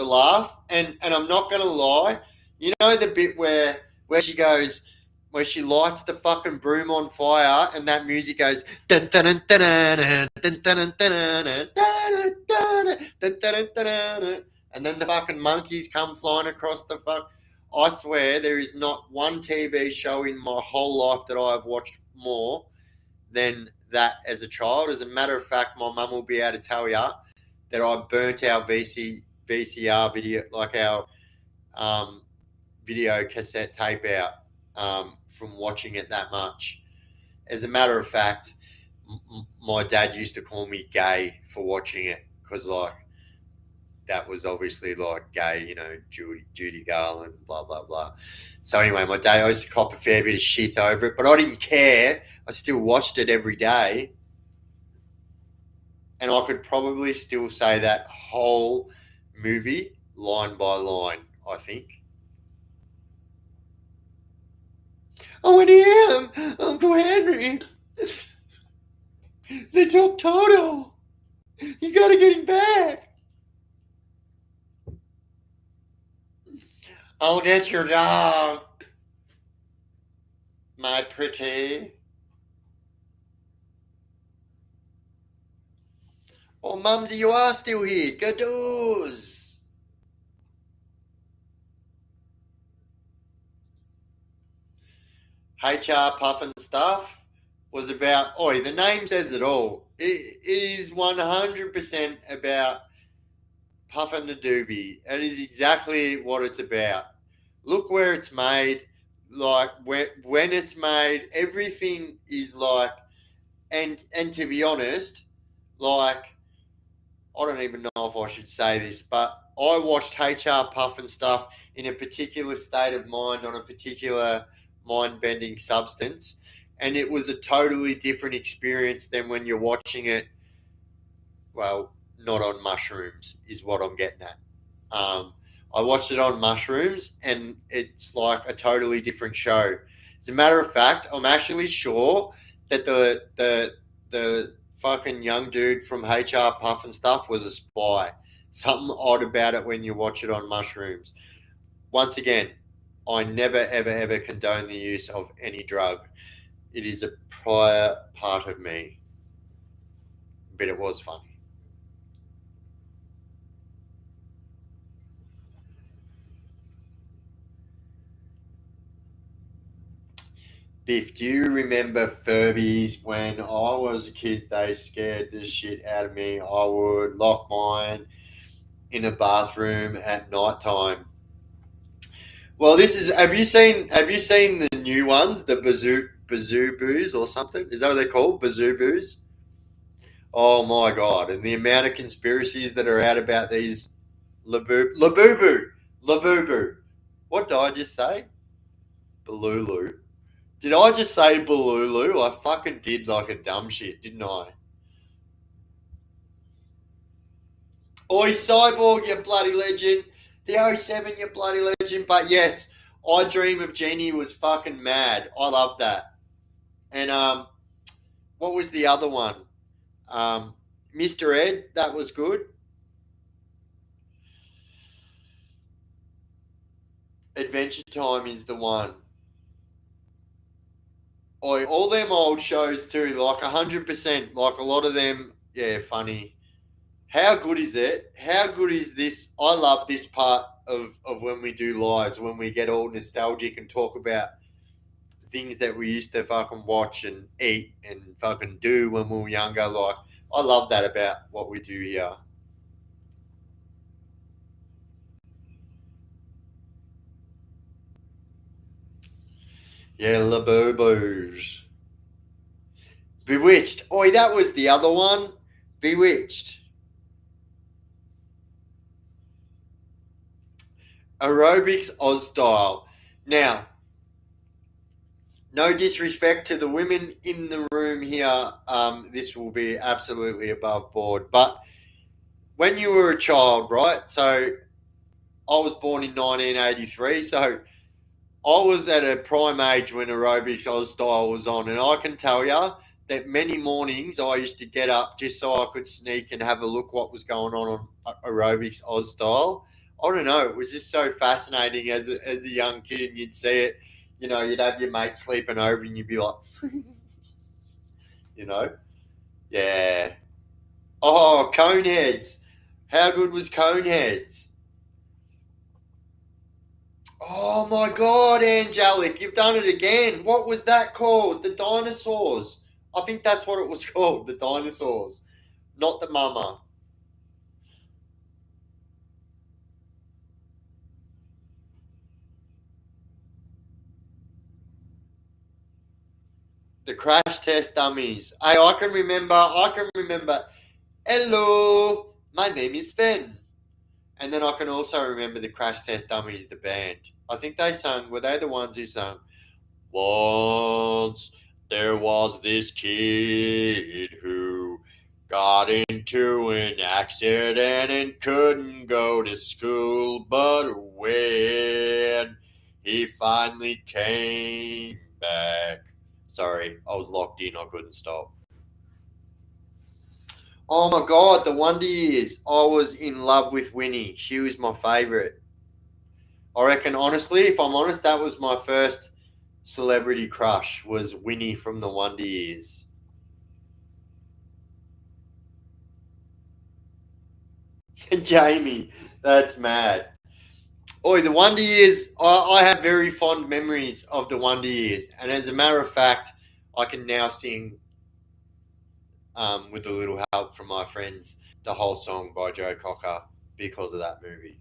and I'm not gonna lie. You know the bit where she goes, where she lights the fucking broom on fire, and that music goes dun dun dun dun dun dun dun dun dun dun dun dun, and then the fucking monkeys come flying across the fuck. I swear there is not one TV show in my whole life that I have watched more than that as a child. As a matter of fact, my mum will be able to tell you that I burnt our VCR video, like our um, video cassette tape out from watching it that much. As a matter of fact, my dad used to call me gay for watching it because, like, that was obviously like gay, you know, Judy Garland, blah blah blah. So anyway, my dad, I used to cop a fair bit of shit over it, but I didn't care. I still watched it every day, and I could probably still say that whole movie line by line. I think. Oh, and him, Uncle Henry, they took Toto. You got to get him back. I'll get your dog, my pretty. Oh, Mumsy, you are still here. Gadoos. HR Puff and Stuff was about, oi, the name says it all. It is 100% about Puffin the Doobie. It is exactly what it's about. Look where it's made. Like when it's made, everything is like, and to be honest, like I don't even know if I should say this, but I watched HR Puff and Stuff in a particular state of mind on a particular mind-bending substance, and it was a totally different experience than when you're watching it. Well, not on mushrooms is what I'm getting at. I watched it on mushrooms, and it's like a totally different show. As a matter of fact, I'm actually sure that the fucking young dude from HR Puff and Stuff was a spy. Something odd about it when you watch it on mushrooms. Once again, I never ever condone the use of any drug. It is a prior part of me, but it was funny. Biff, do you remember Furbies? When I was a kid, they scared the shit out of me. I would lock mine in a bathroom at night time. Well, this is. Have you seen the new ones, the bazoo boos or something? Is that what they're called? Bazoo boos? Oh my god! And the amount of conspiracies that are out about these labubu. What did I just say? Balulu. Did I just say Balulu? I fucking did like a dumb shit, didn't I? Oi, Cyborg, you bloody legend. The '07, you bloody legend. But yes, I Dream of Jeannie was fucking mad. I love that. And what was the other one? Mr. Ed, that was good. Adventure Time is the one. Oi, all them old shows too, like 100%, like a lot of them, yeah, funny. How good is it? How good is this? I love this part of when we do lives, when we get all nostalgic and talk about things that we used to fucking watch and eat and fucking do when we were younger. Like, I love that about what we do here. Yeah, Labobos. Bewitched. Oi, that was the other one. Bewitched. Aerobics Oz style. Now, no disrespect to the women in the room here. This will be absolutely above board. But when you were a child, right? So I was born in 1983. So I was at a prime age when aerobics Oz style was on. And I can tell you that many mornings I used to get up just so I could sneak and have a look what was going on aerobics Oz style. I don't know. It was just so fascinating as a young kid, and you'd see it. You know, you'd have your mate sleeping over, and you'd be like, you know, yeah. Oh, Coneheads. How good was Coneheads? Oh my God, Angelic, you've done it again. What was that called? The dinosaurs. I think that's what it was called. The dinosaurs, not the mama. The crash test dummies. Hey, I can remember. Hello, my name is Sven. And then I can also remember the Crash Test Dummies, the band. I think they sung, were they the ones who sung, once there was this kid who got into an accident and couldn't go to school, but when he finally came back. Sorry, I was locked in, I couldn't stop. Oh my God, the Wonder Years. I was in love with Winnie. She was my favourite. I reckon, honestly, if I'm honest, that was my first celebrity crush, was Winnie from the Wonder Years. Jamie, that's mad. Oi, the Wonder Years, I have very fond memories of the Wonder Years. And as a matter of fact, I can now sing, with a little help from my friends, the whole song by Joe Cocker because of that movie.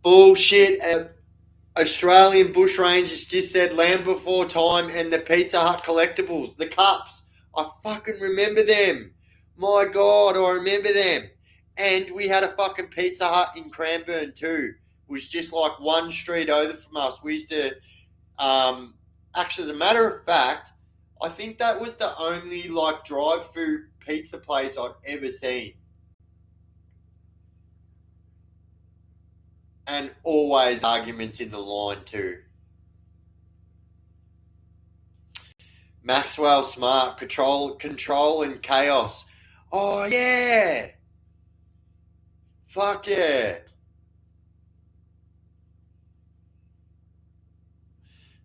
Bullshit. Australian Bushrangers just said Land Before Time and the Pizza Hut collectibles, the cups. I fucking remember them. My God, I remember them. And we had a fucking Pizza Hut in Cranbourne too. It was just like one street over from us. We used to, actually, as a matter of fact, I think that was the only like drive-through pizza place I'd ever seen. And always arguments in the line too. Maxwell Smart, control and chaos. Oh yeah. Fuck yeah.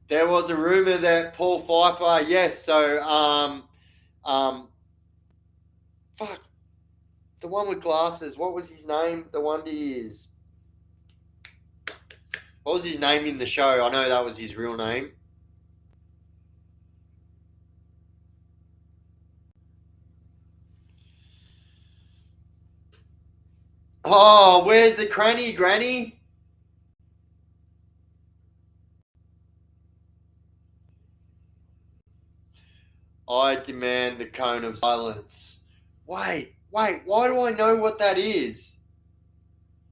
There was a rumor that Paul Pfeiffer, yes, so um fuck. The one with glasses, what was his name? The Wonder Years. What was his name in the show? I know that was his real name. Oh, where's the cranny, Granny? I demand the cone of silence. Wait, why do I know what that is?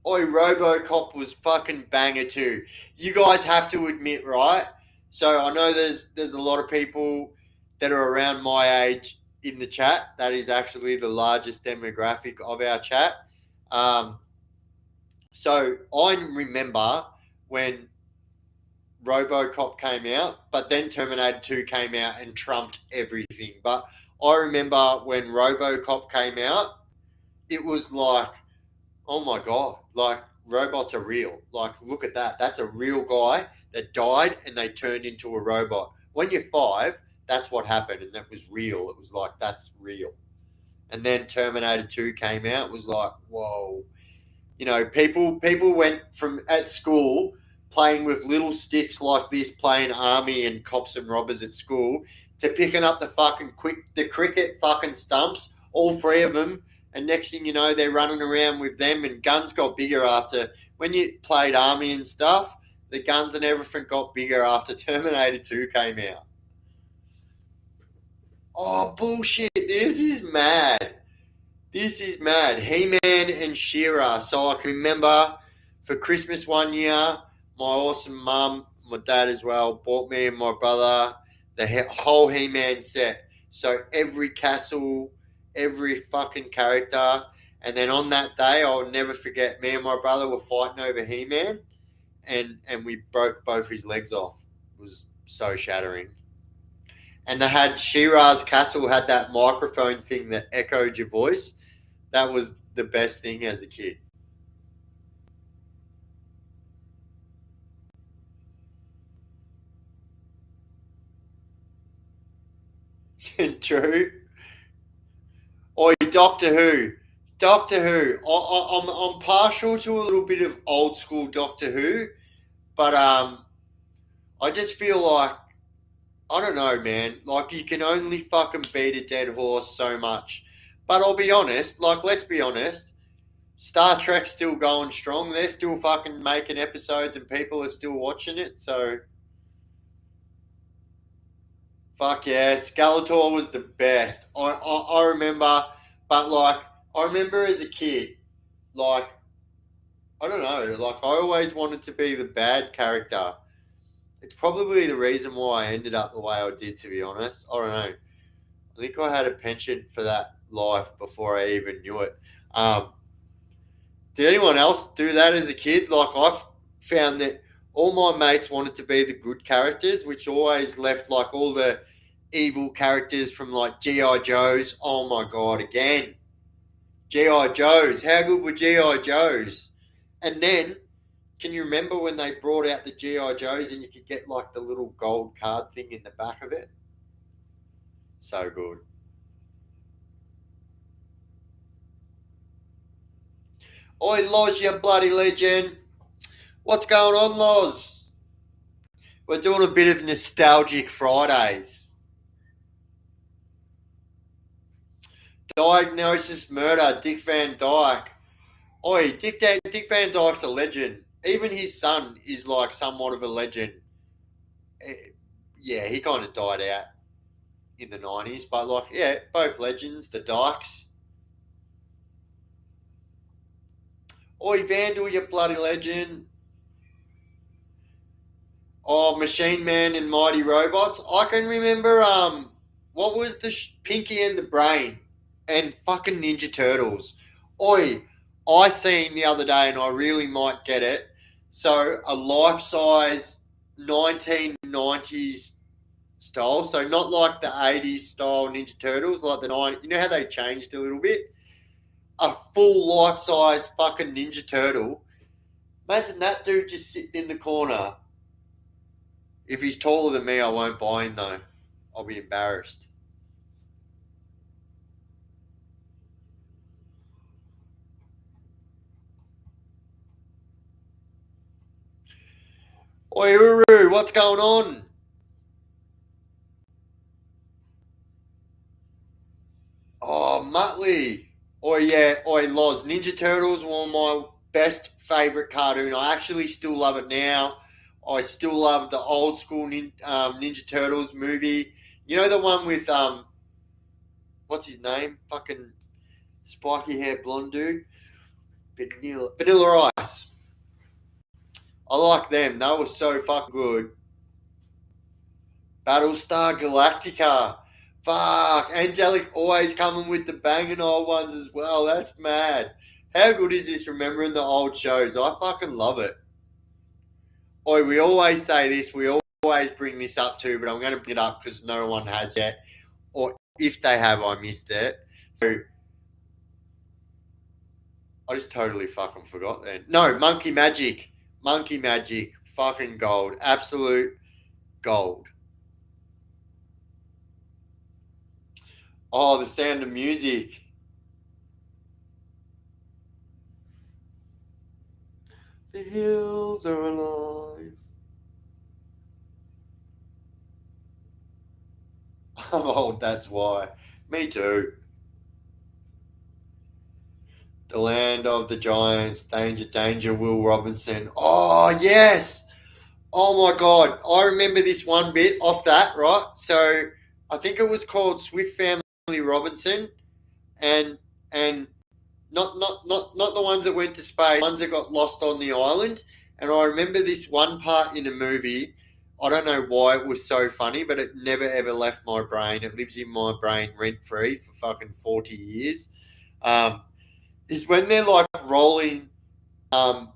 Oi, RoboCop was fucking banger too. You guys have to admit, right? So I know there's a lot of people that are around my age in the chat. That is actually the largest demographic of our chat. Um, so I remember when RoboCop came out, but then Terminator 2 came out and trumped everything. But I remember when RoboCop came out, it was like, oh my God, like robots are real. Like, look at that. That's a real guy that died and they turned into a robot. When you're five, that's what happened, and that was real. It was like, that's real. And then Terminator 2 came out, it was like, whoa. You know, people went from at school playing with little sticks like this, playing army and cops and robbers at school, to picking up the cricket fucking stumps, all three of them, And next thing you know, they're running around with them, and guns got bigger after when you played Army and stuff. The guns and everything got bigger after Terminator 2 came out. Oh, bullshit. This is mad. This is mad. He-Man and She-Ra. So I can remember for Christmas one year, my awesome mum, my dad as well, bought me and my brother the whole He-Man set. So every castle, every fucking character. And then on that day, I'll never forget, me and my brother were fighting over He-Man, and we broke both his legs off. It was so shattering. And they had She-Ra's castle had that microphone thing that echoed your voice. That was the best thing as a kid. True. Or Doctor Who. Doctor Who. I'm partial to a little bit of old school Doctor Who, but I just feel like I don't know, man. Like you can only fucking beat a dead horse so much. But I'll be honest. Like let's be honest. Star Trek's still going strong. They're still fucking making episodes, and people are still watching it. So fuck yeah, Skeletor was the best. I remember, but like I remember as a kid, like I don't know, like I always wanted to be the bad character. It's probably the reason why I ended up the way I did. To be honest, I don't know. I think I had a penchant for that life before I even knew it. Um, did anyone else do that as a kid? Like I've found that all my mates wanted to be the good characters, which always left like all the evil characters from like GI Joes. Oh my god, again. GI Joes. How good were GI Joes? And then can you remember when they brought out the GI Joes and you could get like the little gold card thing in the back of it? So good. Oi, Loz, you bloody legend. What's going on, Loz? We're doing a bit of nostalgic Fridays. Diagnosis Murder, Dick Van Dyke. Oi, Dick Van Dyke's a legend. Even his son is like somewhat of a legend. Eh, Yeah, he kind of died out in the 90s, but like, yeah, both legends, the Dykes. Oi, Vandal, you bloody legend. Oh, Machine Man and Mighty Robots. I can remember, what was the Pinky and the Brain and fucking Ninja Turtles. Oi, I seen the other day and I really might get it. So a life size 1990s style. So not like the 80s style Ninja Turtles, like the 90s. You know how they changed a little bit? A full life size fucking Ninja Turtle. Imagine that dude just sitting in the corner. If he's taller than me, I won't buy him though. I'll be embarrassed. Oi, Uru, what's going on? Oh, Muttley. Oh yeah, oi Loz. Ninja Turtles were my best favorite cartoon. I actually still love it now. I still love the old school Ninja Turtles movie. You know the one with what's his name? Fucking spiky hair blonde dude. Vanilla Ice. I like them. They were so fucking good. Battlestar Galactica. Fuck. Angelic always coming with the banging old ones as well. That's mad. How good is this remembering the old shows? I fucking love it. Oi, we always say this. We always bring this up too, but I'm going to bring it up because no one has yet. Or if they have, I missed it. So I just totally fucking forgot then. No, Monkey Magic. Monkey Magic. Fucking gold. Absolute gold. Oh, the sound of music. The hills are alive. I'm old, that's why. Me too. The Land of the Giants, Danger, Danger, Will Robinson. Oh, yes. Oh, my God. I remember this one bit off that, right? So I think it was called Swift Family Robinson, and and not the ones that went to space, the ones that got lost on the island. And I remember this one part in the movie. I don't know why it was so funny, but it never ever left my brain. It lives in my brain rent free for fucking 40 years. Um, is when they're like rolling um,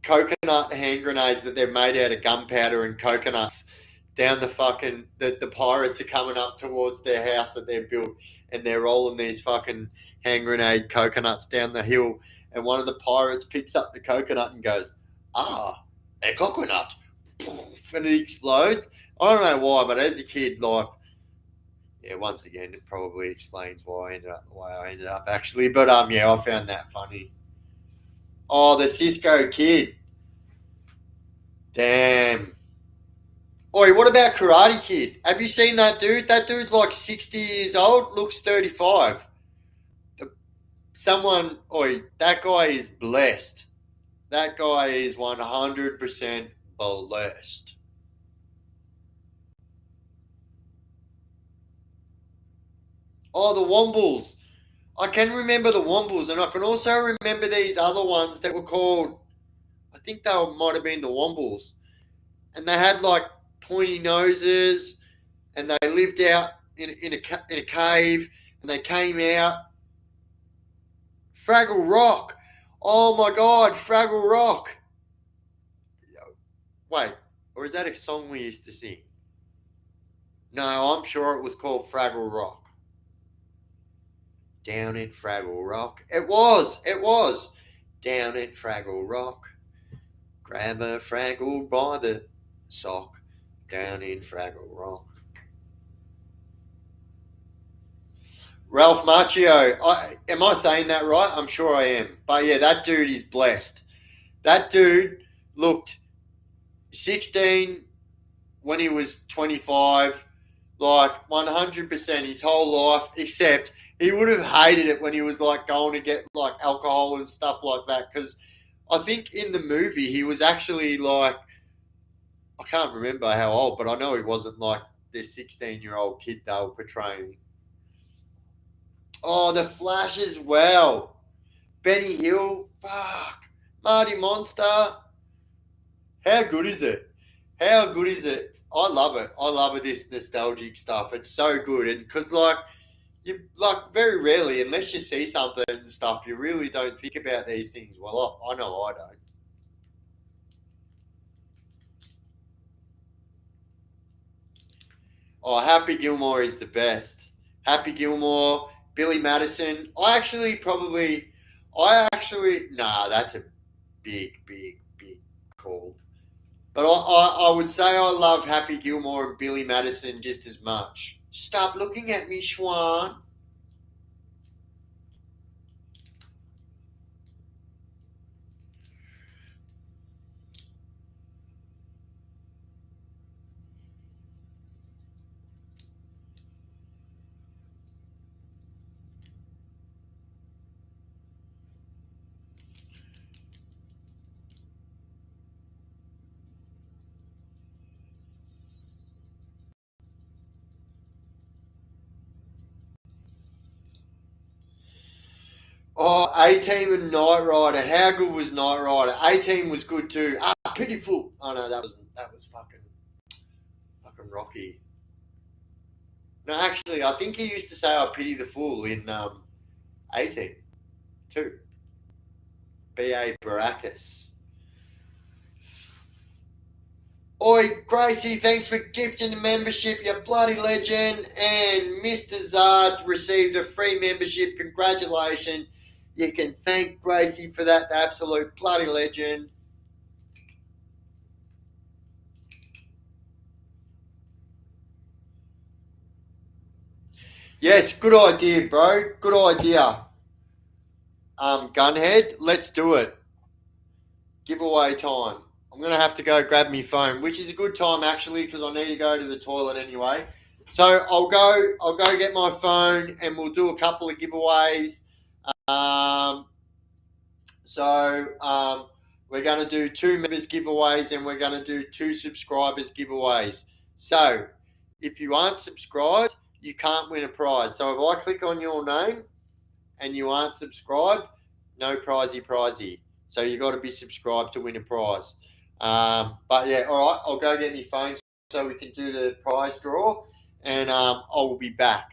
coconut hand grenades that they're made out of gunpowder and coconuts down the pirates are coming up towards their house that they've built, and they're rolling these fucking hand grenade coconuts down the hill, and one of the pirates picks up the coconut and goes, a coconut, poof, and it explodes. I don't know why, but as a kid, like, yeah, once again, it probably explains why I ended up the way I ended up actually. But yeah, I found that funny. Oh, the Cisco Kid. Damn. Oi, what about Karate Kid? Have you seen that dude? That dude's like 60 years old, looks 35. That guy is blessed. That guy is 100% blessed. Oh, the Wombles. I can remember the Wombles, and I can also remember these other ones that were called, I think they might have been the Wombles. And they had like pointy noses, and they lived out in a cave, and they came out. Fraggle Rock. Oh my God, Fraggle Rock. Wait, or is that a song we used to sing? No, I'm sure it was called Fraggle Rock. Down in Fraggle Rock. It was. Down in Fraggle Rock. Grab a Fraggle by the sock. Down in Fraggle Rock. Ralph Macchio. Am I saying that right? I'm sure I am. But yeah, that dude is blessed. That dude looked 16 when he was 25, like 100% his whole life, except he would have hated it when he was like going to get like alcohol and stuff like that. Because I think in the movie he was actually like, I can't remember how old, but I know he wasn't like this 16-year-old kid they were portraying. Oh, the Flash as well. Benny Hill. Fuck. Marty Monster. How good is it? How good is it? I love it. I love it, this nostalgic stuff. It's so good. And because, like, you like very rarely, unless you see something and stuff, you really don't think about these things. Well, I know I don't. Oh, Happy Gilmore is the best. Happy Gilmore, Billy Madison. Nah, that's a big call. But I would say I love Happy Gilmore and Billy Madison just as much. Stop looking at me, Schwan. Oh, A-Team and Knight Rider. How good was Knight Rider? A-Team was good too. Pitiful. Oh no, that was fucking Rocky. No, actually, I think he used to say I pity the fool in A-Team too. B.A. Baracus. Oi, Gracie, thanks for gifting the membership, you bloody legend. And Mr. Zards received a free membership. Congratulations. You can thank Gracie for that, the absolute bloody legend. Yes, good idea, bro. Good idea. Gunhead, let's do it. Giveaway time. I'm gonna have to go grab my phone, which is a good time actually because I need to go to the toilet anyway. So I'll go get my phone and we'll do a couple of giveaways. Um, So we're going to do 2 members giveaways and we're going to do 2 subscribers giveaways. So if you aren't subscribed, you can't win a prize. So if I click on your name and you aren't subscribed, no prizey. So you got to be subscribed to win a prize. But yeah, all right, I'll go get my phone so we can do the prize draw, and I'll be back.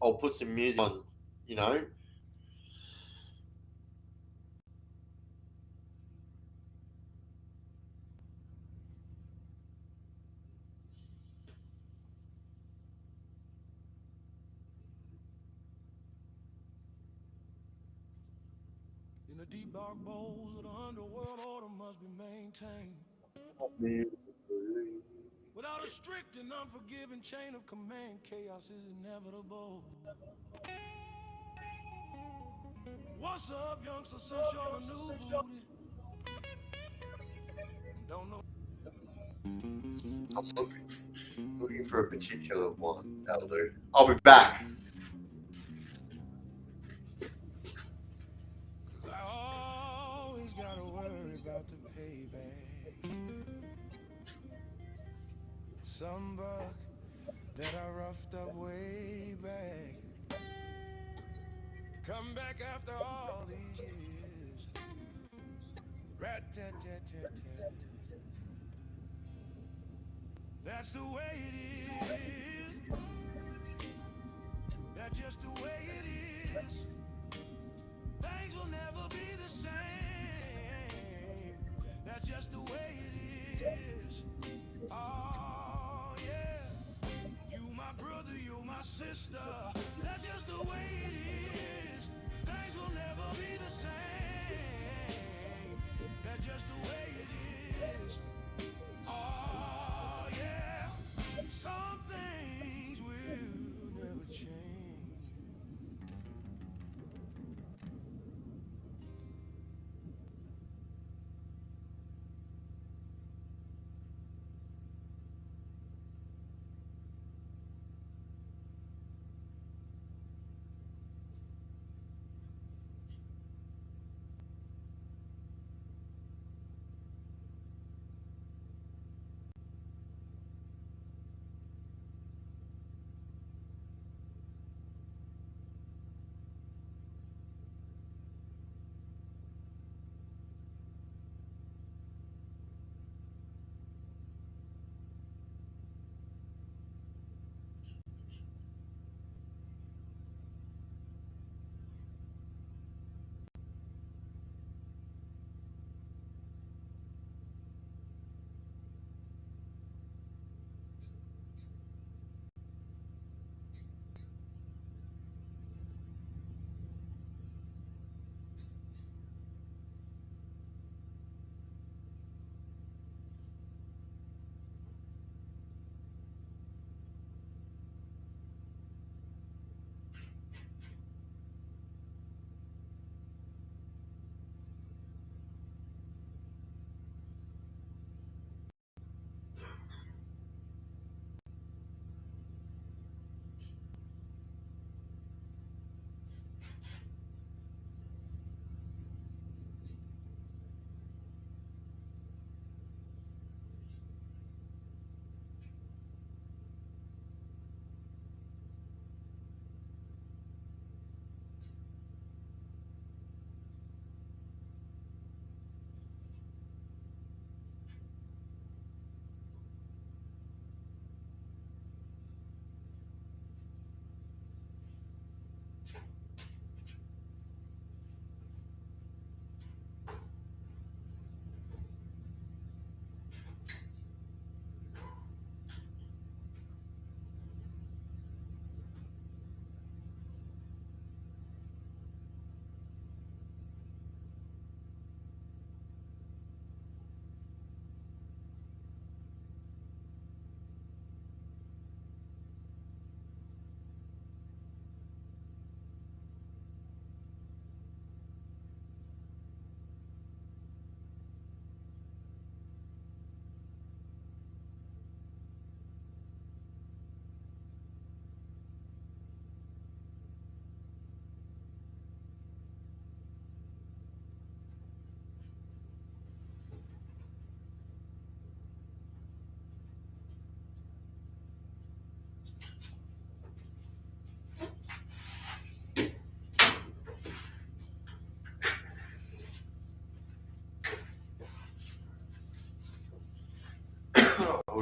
I'll put some music on, you know. In the deep dark bowls of the underworld, order must be maintained. Without a strict and unforgiving chain of command, chaos is inevitable. What's up, youngster? Since you're the new booty, don't know. I'm looking for a particular one. That'll do. I'll be back. I always gotta worry about the payback. Some buck that I roughed up way back. Come back after all these years. Rat-tat-tat-tat-tat. That's the way it is. That's just the way it is. Things will never be the same. That's just the way it is. Oh yeah. You my brother, you my sister. That's just the way it is. Things will never be the same. That's just the way it is. Oh yeah. Some things will never change.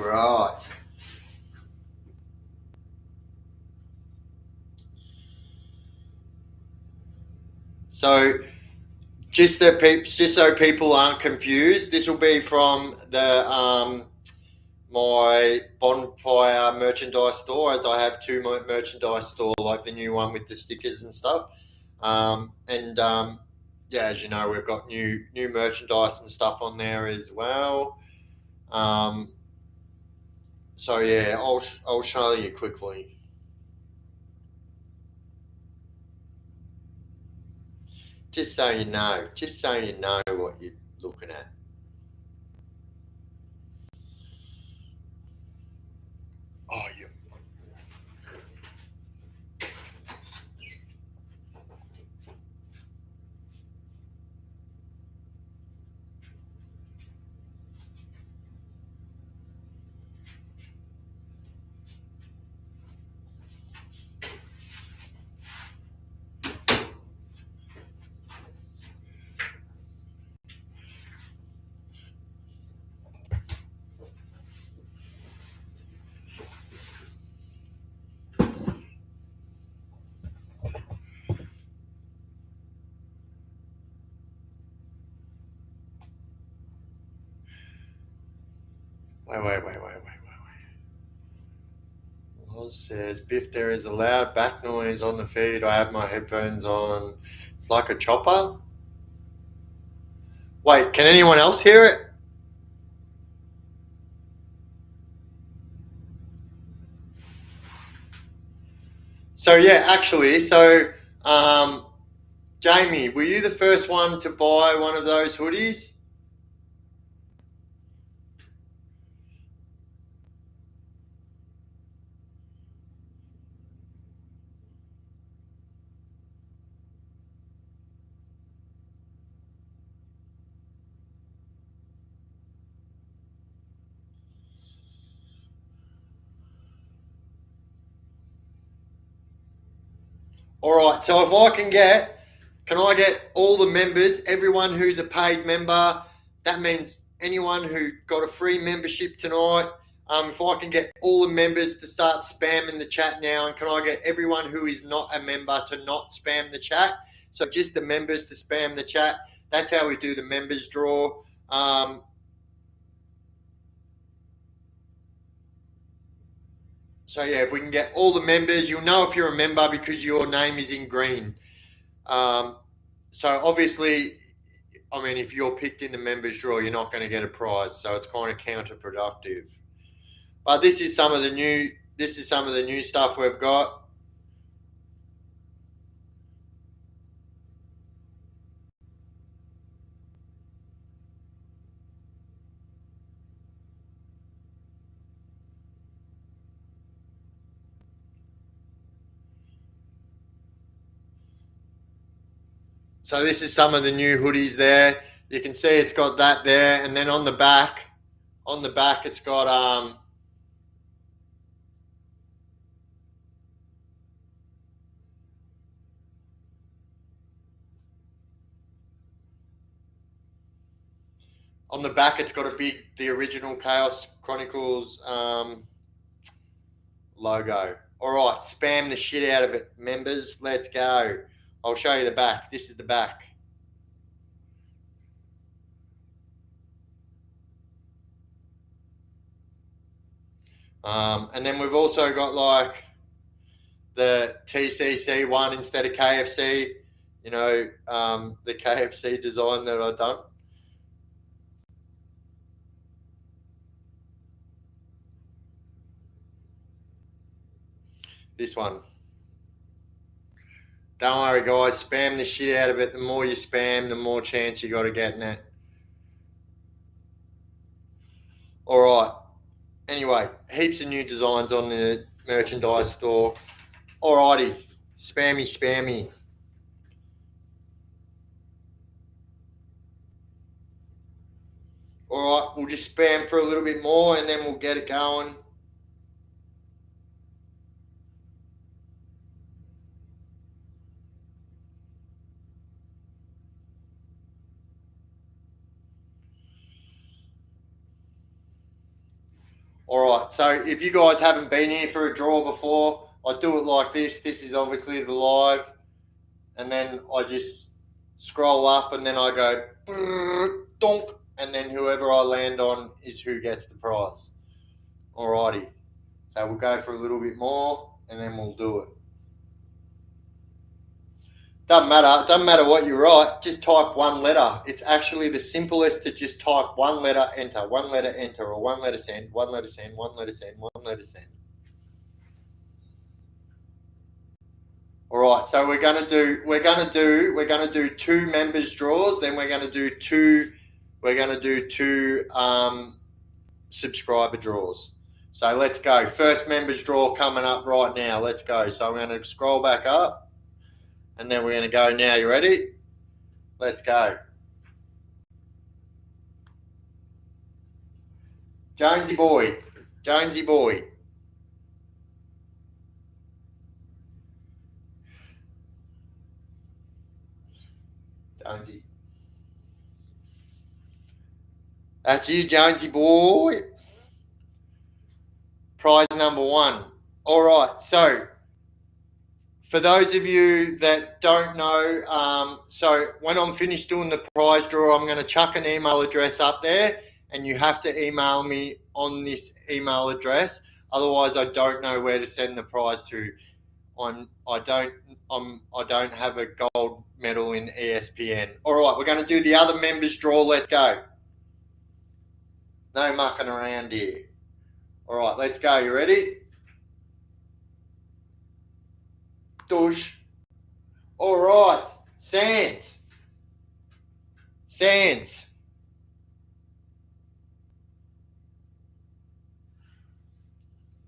right. So just so people aren't confused, this will be from the my bonfire merchandise store, as I have two merchandise store, like the new one with the stickers and stuff. Yeah, as you know, we've got new merchandise and stuff on there as well. So yeah, I'll show you quickly. Just so you know what you're looking at. Oh, you. Wait. Loz says, Biff, there is a loud back noise on the feed. I have my headphones on. It's like a chopper. Wait, can anyone else hear it? So yeah, actually, Jamie, were you the first one to buy one of those hoodies? All right. So if I can I get all the members, everyone who's a paid member? That means anyone who got a free membership tonight. If I can get all the members to start spamming the chat now, and can I get everyone who is not a member to not spam the chat? So just the members to spam the chat. That's how we do the members draw. So yeah, if we can get all the members, you'll know if you're a member because your name is in green. So obviously, I mean, if you're picked in the members draw, you're not going to get a prize. So it's kind of counterproductive. But this is some of the new stuff we've got. So this is some of the new hoodies there. You can see it's got that there, and then on the back, it's got the original Chaos Chronicles logo. All right, spam the shit out of it, members. Let's go. I'll show you the back. This is the back. And then we've also got like the TCC one instead of KFC. You know, the KFC design that I've done. This one. Don't worry, guys. Spam the shit out of it. The more you spam, the more chance you got of getting it. All right. Anyway, heaps of new designs on the merchandise store. Alrighty. Spammy. All right, we'll just spam for a little bit more and then we'll get it going. All right, so if you guys haven't been here for a draw before, I do it like this. This is obviously the live, and then I just scroll up, and then I go donk, and then whoever I land on is who gets the prize. Alrighty, so we'll go for a little bit more, and then we'll do it. Doesn't matter what you write, just type one letter. It's actually the simplest to just type one letter, enter, or one letter send, one letter send, one letter send, one letter send. All right, so we're gonna do two members draws, then we're gonna do two subscriber draws. So let's go. First members draw coming up right now. Let's go. So I'm going to scroll back up, and then we're going to go now. You ready? Let's go. Jonesy boy. Jonesy boy. Jonesy. That's you, Jonesy boy. Prize number one. All right, so for those of you that don't know, so when I'm finished doing the prize draw, I'm going to chuck an email address up there, and you have to email me on this email address. Otherwise, I don't know where to send the prize to. I don't have a gold medal in ESPN. All right, we're going to do the other members draw. Let's go. No mucking around here. All right, let's go. You ready? Douche. All right, Sands. Sands.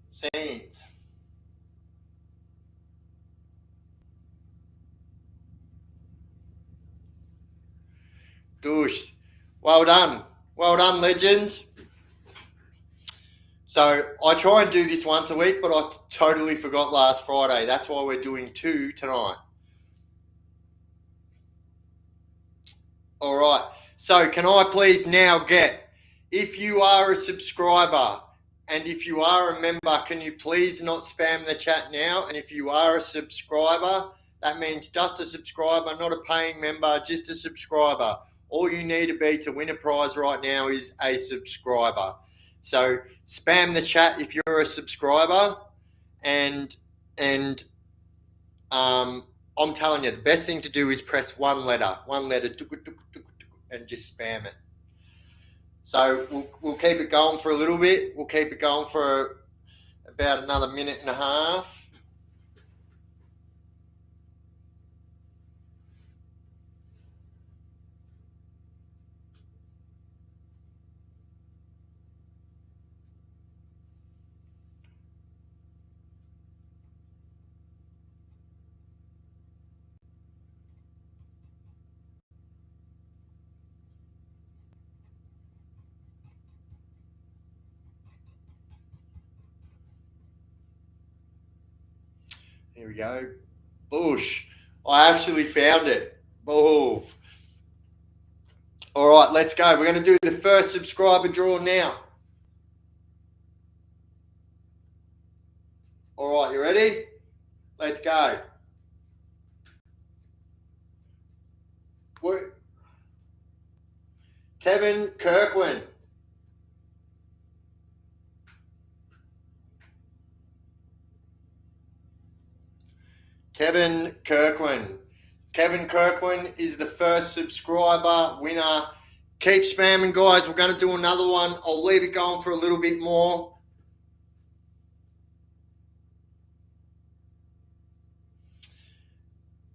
Sands. Douche. Well done. Well done, legends. So I try and do this once a week, but I totally forgot last Friday. That's why we're doing two tonight. All right. So can I please now get, if you are a subscriber and if you are a member, can you please not spam the chat now? And if you are a subscriber, that means just a subscriber, not a paying member, just a subscriber. All you need to be to win a prize right now is a subscriber. So spam the chat if you're a subscriber, and I'm telling you, the best thing to do is press one letter, and just spam it. So we'll keep it going for a little bit. We'll keep it going for about another minute and a half. Here we go. Bush. I actually found it. Boof. All right, let's go. We're going to do the first subscriber draw now. All right, you ready? Let's go. Kevin Kirkland. Kevin Kirkland. Kevin Kirkland is the first subscriber winner. Keep spamming, guys. We're going to do another one. I'll leave it going for a little bit more.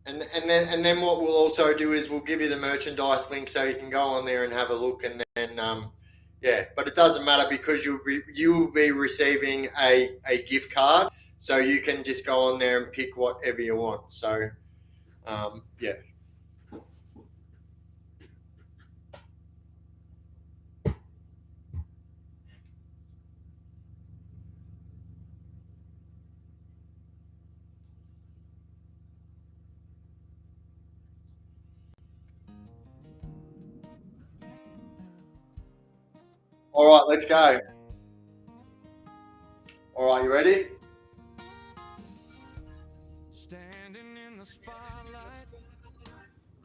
And then what we'll also do is we'll give you the merchandise link so you can go on there and have a look. And then yeah, but it doesn't matter because you will be receiving a gift card, so you can just go on there and pick whatever you want. So yeah. All right, let's go. All right, you ready? Standing in the spotlight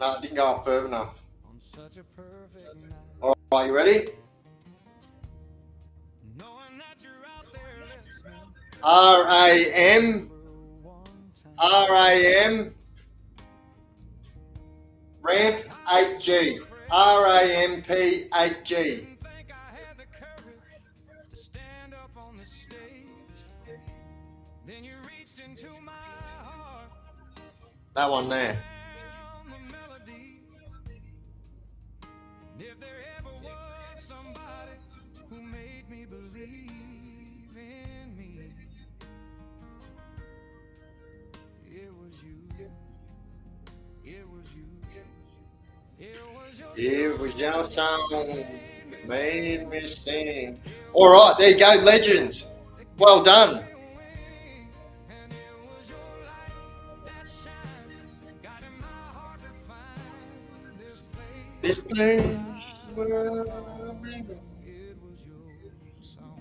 No, it didn't go up further enough. on such a perfect night. All right, you ready? Knowing that you're out there listening. RAM, One time. RAM, ramp 8G, RAMP 8G. Didn't think I had the courage to stand up on the stage. Then you reached into my heart. That one there. Found the melody. And if there ever was somebody who made me believe in me, it was you. It was you. It was your song that made me sing. All right, there you go, legends. Well done. And it was your light that shined, guiding my heart to find this place. This place where I belong. It was your song.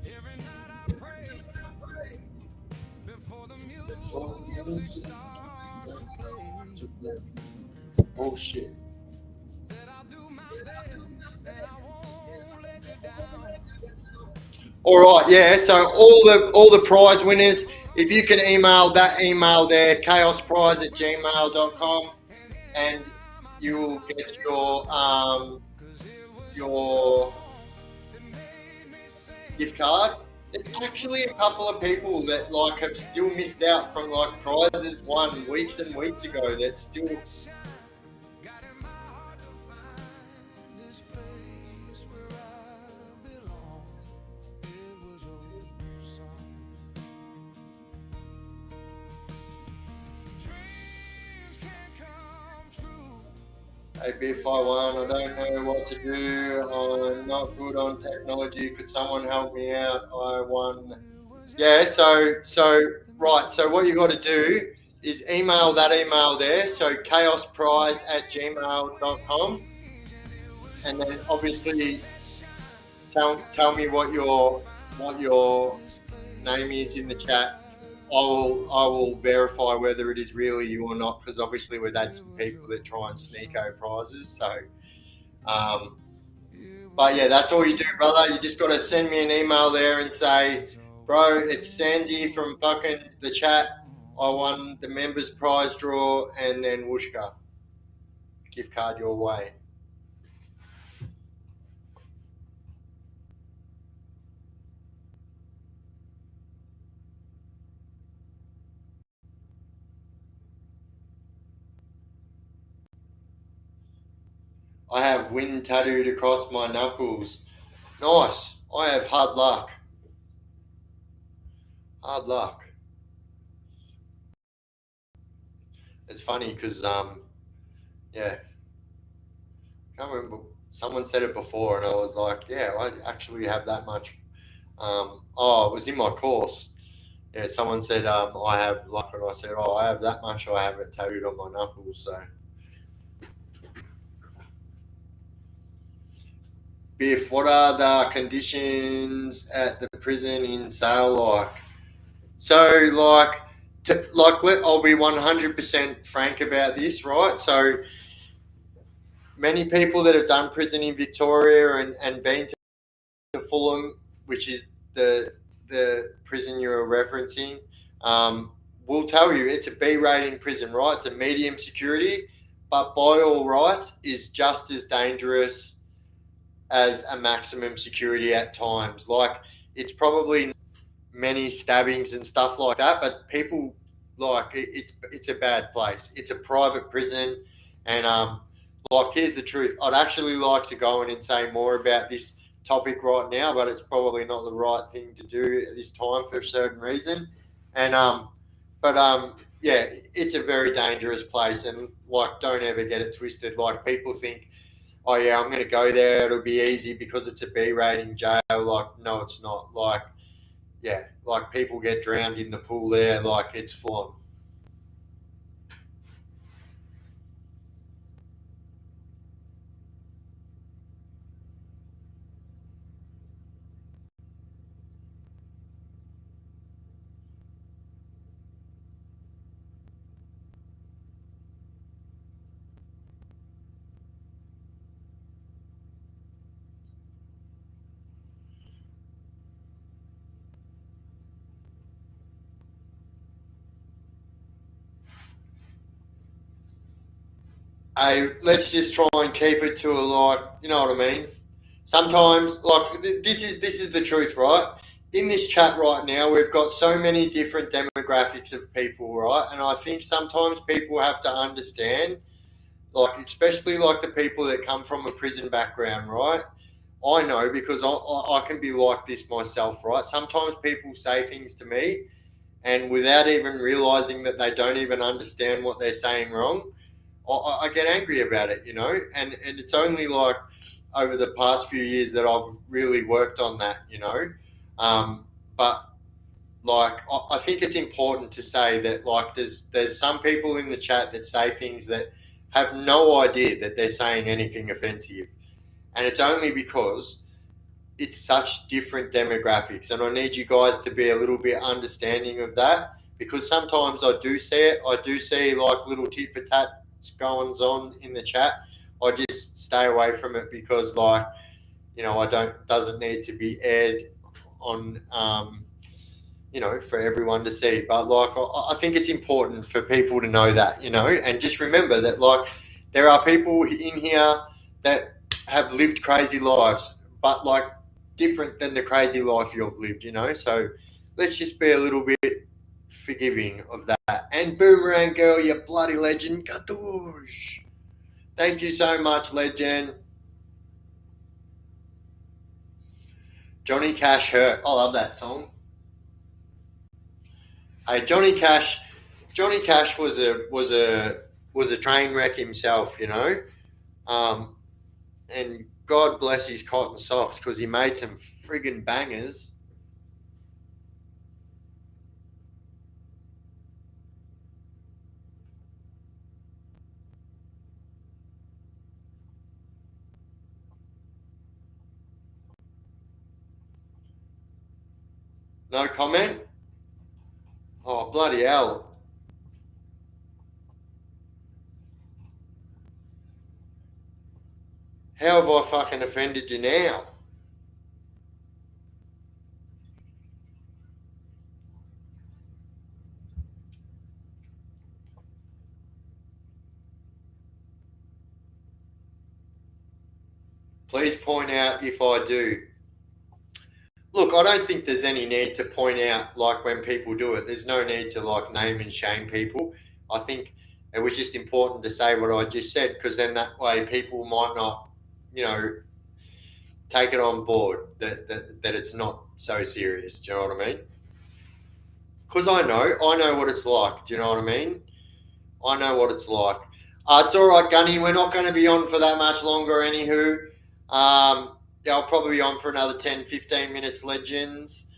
Every night I pray before the music starts to play. Oh shit. That I'll do my best, that I won't let you down. All right, yeah. So all the prize winners, if you can email that email there, chaosprize@gmail.com, and you will get your gift card. There's actually a couple of people that like have still missed out from like prizes won weeks and weeks ago. That still. Guiding my heart to find this place where I belong. It was your song. Dreams can come true. Hey Biff, I won. I don't know what to do. I'm not good on technology. Could someone help me out? I won. Yeah. So right. So what you got to do is email that email there. So chaosprize@gmail.com, and then obviously tell me what your name is in the chat. I will verify whether it is really you or not, because obviously we've had some people that try and sneako prizes. So, but yeah, that's all you do, brother. You just got to send me an email there and say, bro, it's Sanzi from fucking the chat. I won the members prize draw, and then Wooshka gift card your way. I have wind tattooed across my knuckles. Nice. I have hard luck. Hard luck. It's funny because yeah, I can't remember. Someone said it before, and I was like, yeah, I actually have that much. It was in my course. Yeah, someone said I have luck, and I said, oh, I have that much. I have it tattooed on my knuckles. So, Biff, what are the conditions at the prison in Sale like? So, I'll be 100% frank about this, right? So, many people that have done prison in Victoria and been to Fulham, which is the prison you're referencing, will tell you it's a B rating prison, right? It's a medium security, but by all rights is just as dangerous as a maximum security at times. Like, it's probably many stabbings and stuff like that, but people like it's a bad place. It's a private prison, and like, here's the truth. I'd actually like to go in and say more about this topic right now, but it's probably not the right thing to do at this time for a certain reason. And yeah, it's a very dangerous place, and like, don't ever get it twisted. Like, people think, oh yeah, I'm going to go there, it'll be easy because it's a B rating jail. Like, no, it's not. Like, yeah, like, people get drowned in the pool there. Like, it's full on. let's just try and keep it to a, like, you know what I mean? Sometimes, like, this is the truth, right? In this chat right now, we've got so many different demographics of people, right? And I think sometimes people have to understand, like, especially like the people that come from a prison background, right? I know because I can be like this myself, right? Sometimes people say things to me, and without even realizing that they don't even understand what they're saying wrong, I get angry about it, you know? And it's only like over the past few years that I've really worked on that, you know? But like, I think it's important to say that, like, there's some people in the chat that say things that have no idea that they're saying anything offensive. And it's only because it's such different demographics. And I need you guys to be a little bit understanding of that, because sometimes I do see it. I do see like little tit for tat goings on in the chat. I just stay away from it because, like, you know, doesn't need to be aired on, you know, for everyone to see. But like, I think it's important for people to know that, you know, and just remember that, like, there are people in here that have lived crazy lives, but like different than the crazy life you've lived, you know. So let's just be a little bit forgiving of that. And Boomerang Girl, you bloody legend, Gadoosh. Thank you so much, legend. Johnny Cash Hurt. I love that song. Hey, Johnny Cash was a train wreck himself, you know. And God bless his cotton socks because he made some friggin' bangers. No comment? Oh, bloody hell. How have I fucking offended you now? Please point out if I do. Look, I don't think there's any need to point out, like, when people do it. There's no need to, like, name and shame people. I think it was just important to say what I just said, because then that way people might not, you know, take it on board that it's not so serious. Do you know what I mean? Because I know what it's like. Do you know what I mean? I know what it's like. It's all right, Gunny. We're not going to be on for that much longer, anywho. Yeah, I'll probably be on for another 10, 15 minutes, legends.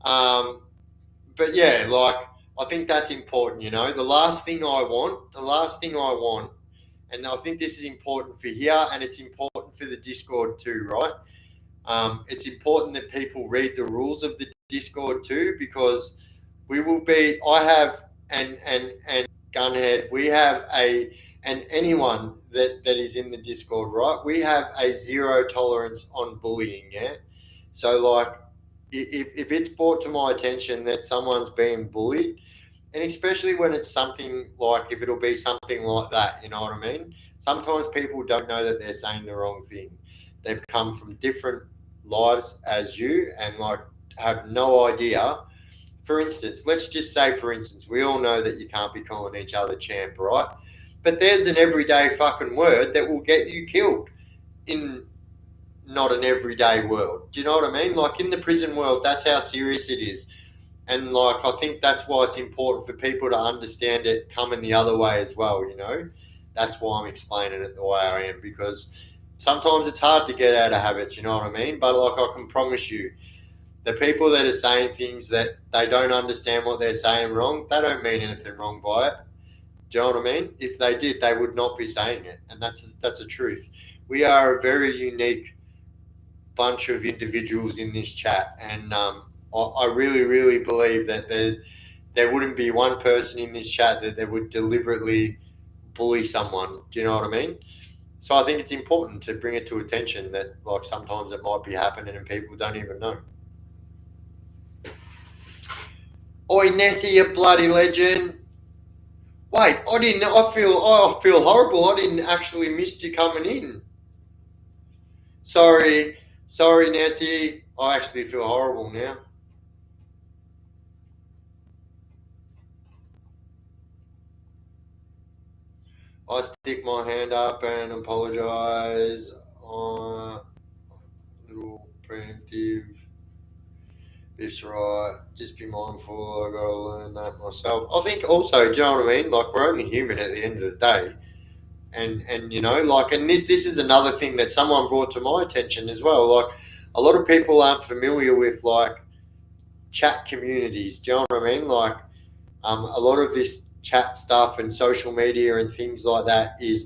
But yeah, like, I think that's important, you know. The last thing I want, and I think this is important for here, and it's important for the Discord too, right? It's important that people read the rules of the Discord too, because I have, and Gunhead, we have and anyone that is in the Discord, right? We have a zero tolerance on bullying, yeah? So, like, if it's brought to my attention that someone's being bullied, and especially when it's something like, if it'll be something like that, you know what I mean? Sometimes people don't know that they're saying the wrong thing. They've come from different lives as you and, like, have no idea. For instance, let's just say, for instance, we all know that you can't be calling each other champ, right? But there's an everyday fucking word that will get you killed in not an everyday world. Do you know what I mean? Like, in the prison world, that's how serious it is. And, like, I think that's why it's important for people to understand it coming the other way as well, you know? That's why I'm explaining it the way I am, because sometimes it's hard to get out of habits, you know what I mean? But, like, I can promise you, the people that are saying things that they don't understand what they're saying wrong, they don't mean anything wrong by it. Do you know what I mean? If they did, they would not be saying it, and that's the truth. We are a very unique bunch of individuals in this chat, and I really, really believe that there wouldn't be one person in this chat that would deliberately bully someone. Do you know what I mean? So I think it's important to bring it to attention that, like, sometimes it might be happening and people don't even know. Oi, Nessie, you bloody legend. Wait, I didn't. I feel horrible. I didn't actually miss you coming in. Sorry, Nessie. I actually feel horrible now. I stick my hand up and apologise. Little preemptive. Biff's right. Just be mindful. I gotta learn that myself. I think also, do you know what I mean? Like we're only human at the end of the day, and you know, like, and this is another thing that someone brought to my attention as well. Like a lot of people aren't familiar with like chat communities. Do you know what I mean? Like a lot of this chat stuff and social media and things like that is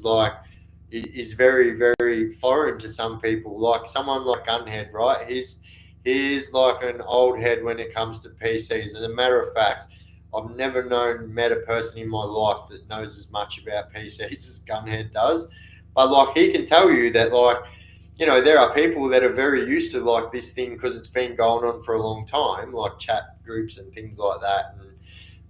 very very foreign to some people. Like someone like Gunhead, right? He's like an old head when it comes to PCs. As a matter of fact, I've never met a person in my life that knows as much about PCs as Gunhead does. But like he can tell you that like you know there are people that are very used to like this thing because it's been going on for a long time, like chat groups and things like that, and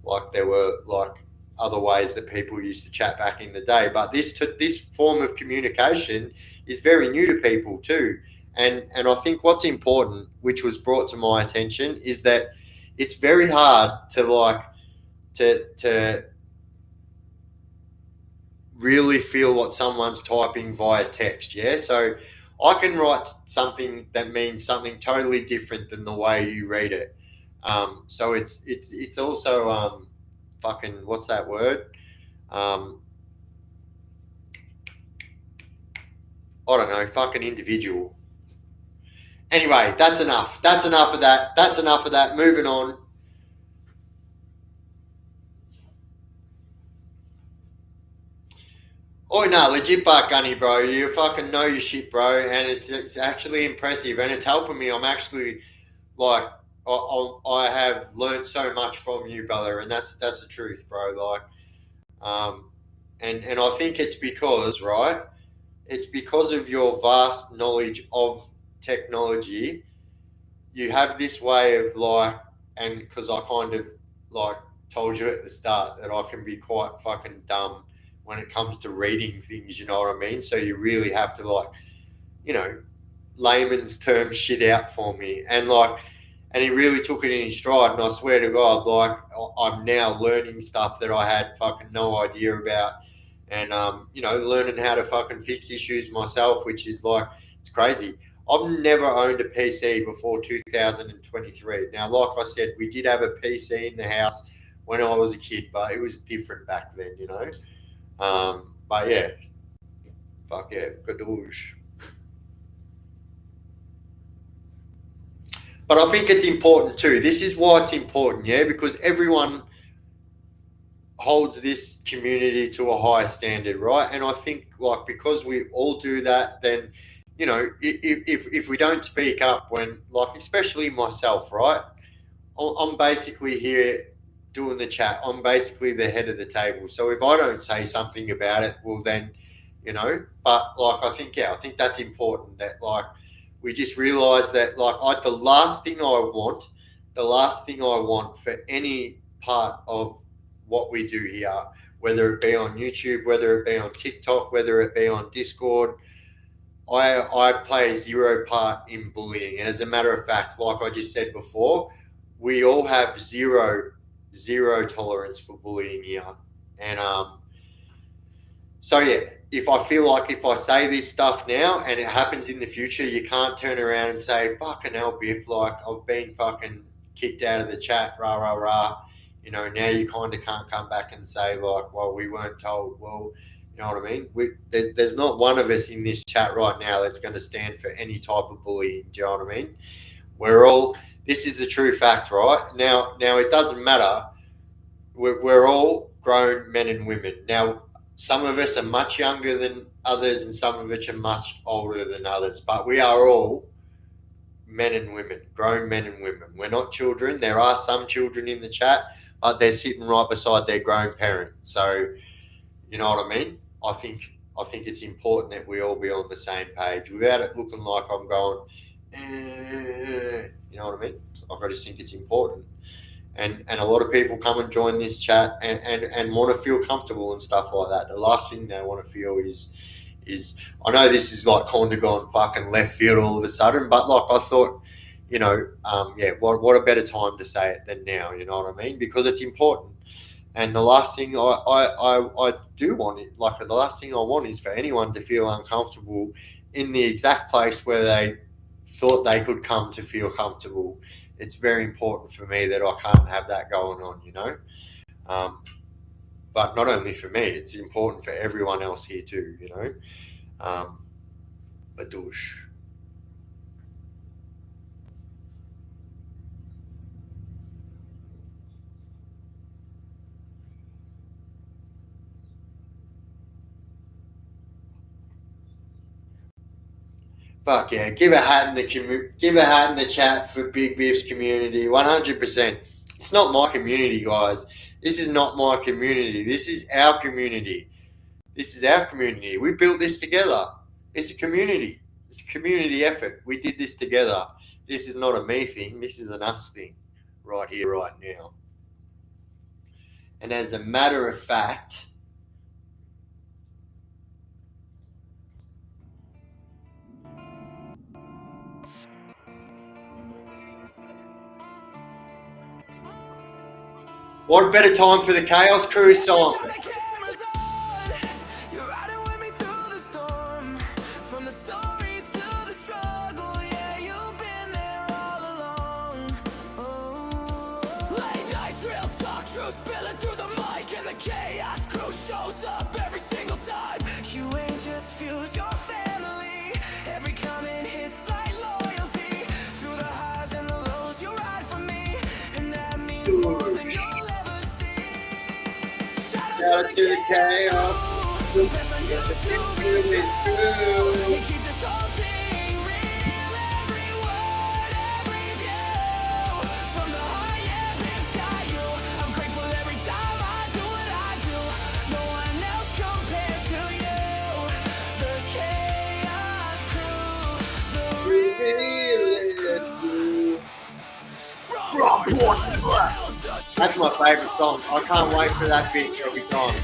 like there were like other ways that people used to chat back in the day. But this form of communication is very new to people too. And I think what's important, which was brought to my attention, is that it's very hard to like to really feel what someone's typing via text. Yeah, so I can write something that means something totally different than the way you read it. So it's also fucking what's that word? Um, I don't know, fucking individual. Anyway, that's enough. That's enough of that. That's enough of that. Moving on. Oh no, legit Bart Gunny, bro. You fucking know your shit, bro, and it's actually impressive, and it's helping me. I'm actually like I have learned so much from you, brother, and that's the truth, bro. Like, um, and I think it's because right, it's because of your vast knowledge of technology. You have this way of like, and because I kind of like told you at the start that I can be quite fucking dumb when it comes to reading things. You know what I mean? So you really have to like, you know, layman's term shit out for me, and like, and he really took it in his stride. And I swear to God, like, I'm now learning stuff that I had fucking no idea about, and you know, learning how to fucking fix issues myself, which is like, it's crazy. I've never owned a PC before 2023. Now, like I said, we did have a PC in the house when I was a kid, but it was different back then, you know. But yeah, fuck yeah, gadoosh. But I think it's important too. This is why it's important, yeah, because everyone holds this community to a higher standard, right? And I think like because we all do that, then you know, if we don't speak up when like especially myself, right? I'm basically here doing the chat. I'm basically the head of the table. So if I don't say something about it, well then, you know. But like I think yeah, I think that's important that like we just realise that like the last thing I want for any part of what we do here, whether it be on YouTube, whether it be on TikTok, whether it be on Discord, I play zero part in bullying. And as a matter of fact, like I just said before, we all have zero tolerance for bullying here. And so yeah, if I feel like if I say this stuff now and it happens in the future, you can't turn around and say, fucking hell, Biff, like I've been fucking kicked out of the chat, rah rah rah. You know, now you kind of can't come back and say like, well, we weren't told. Well, you know what I mean? There's not one of us in this chat right now that's going to stand for any type of bullying. Do you know what I mean? We're all. This is the true fact, right? Now it doesn't matter. We're all grown men and women. Now, some of us are much younger than others, and some of us are much older than others. But we are all men and women, grown men and women. We're not children. There are some children in the chat, but they're sitting right beside their grown parents. So, you know what I mean? I think it's important that we all be on the same page without it looking like I'm going, you know what I mean? Like, I just think it's important. and a lot of people come and join this chat and want to feel comfortable and stuff like that. The last thing they want to feel is I know this is like kind of gone fucking left field all of a sudden, but like I thought, what a better time to say it than now, you know what I mean? Because it's important. And the last thing I do want it, like the last thing I want is for anyone to feel uncomfortable in the exact place where they thought they could come to feel comfortable. It's very important for me that I can't have that going on, you know. But not only for me, it's important for everyone else here too, you know. A douche. Fuck yeah! Give a hat in the give a hat in the chat for Big Biff's community. 100%. It's not my community, guys. This is not my community. This is our community. This is our community. We built this together. It's a community. It's a community effort. We did this together. This is not a me thing. This is an us thing, right here, right now. And as a matter of fact, what better time for the Chaos Crew song? Turn the cameras on. You're riding with me through the storm. From the stories to the struggle, yeah, you've been there all along. Oh. Late nights, real talk, true spilling through the mic, and the Chaos Crew shows up every single time. You ain't just fuse, your family. Every comment hits like loyalty. Through the highs and the lows, you ride for me, and that means more than you'll ever see. Shout Shout out out to the Chaos. Crew. Best on YouTube is It's true. true. You keep this whole thing real, every word, every view. From the heart, yeah, Biff's got you. I'm grateful every time I do what I do. No one else compares to you. The Chaos Crew, the realest crew. From Portland to Wells, That's my favourite song. I can't wait for that bit every time.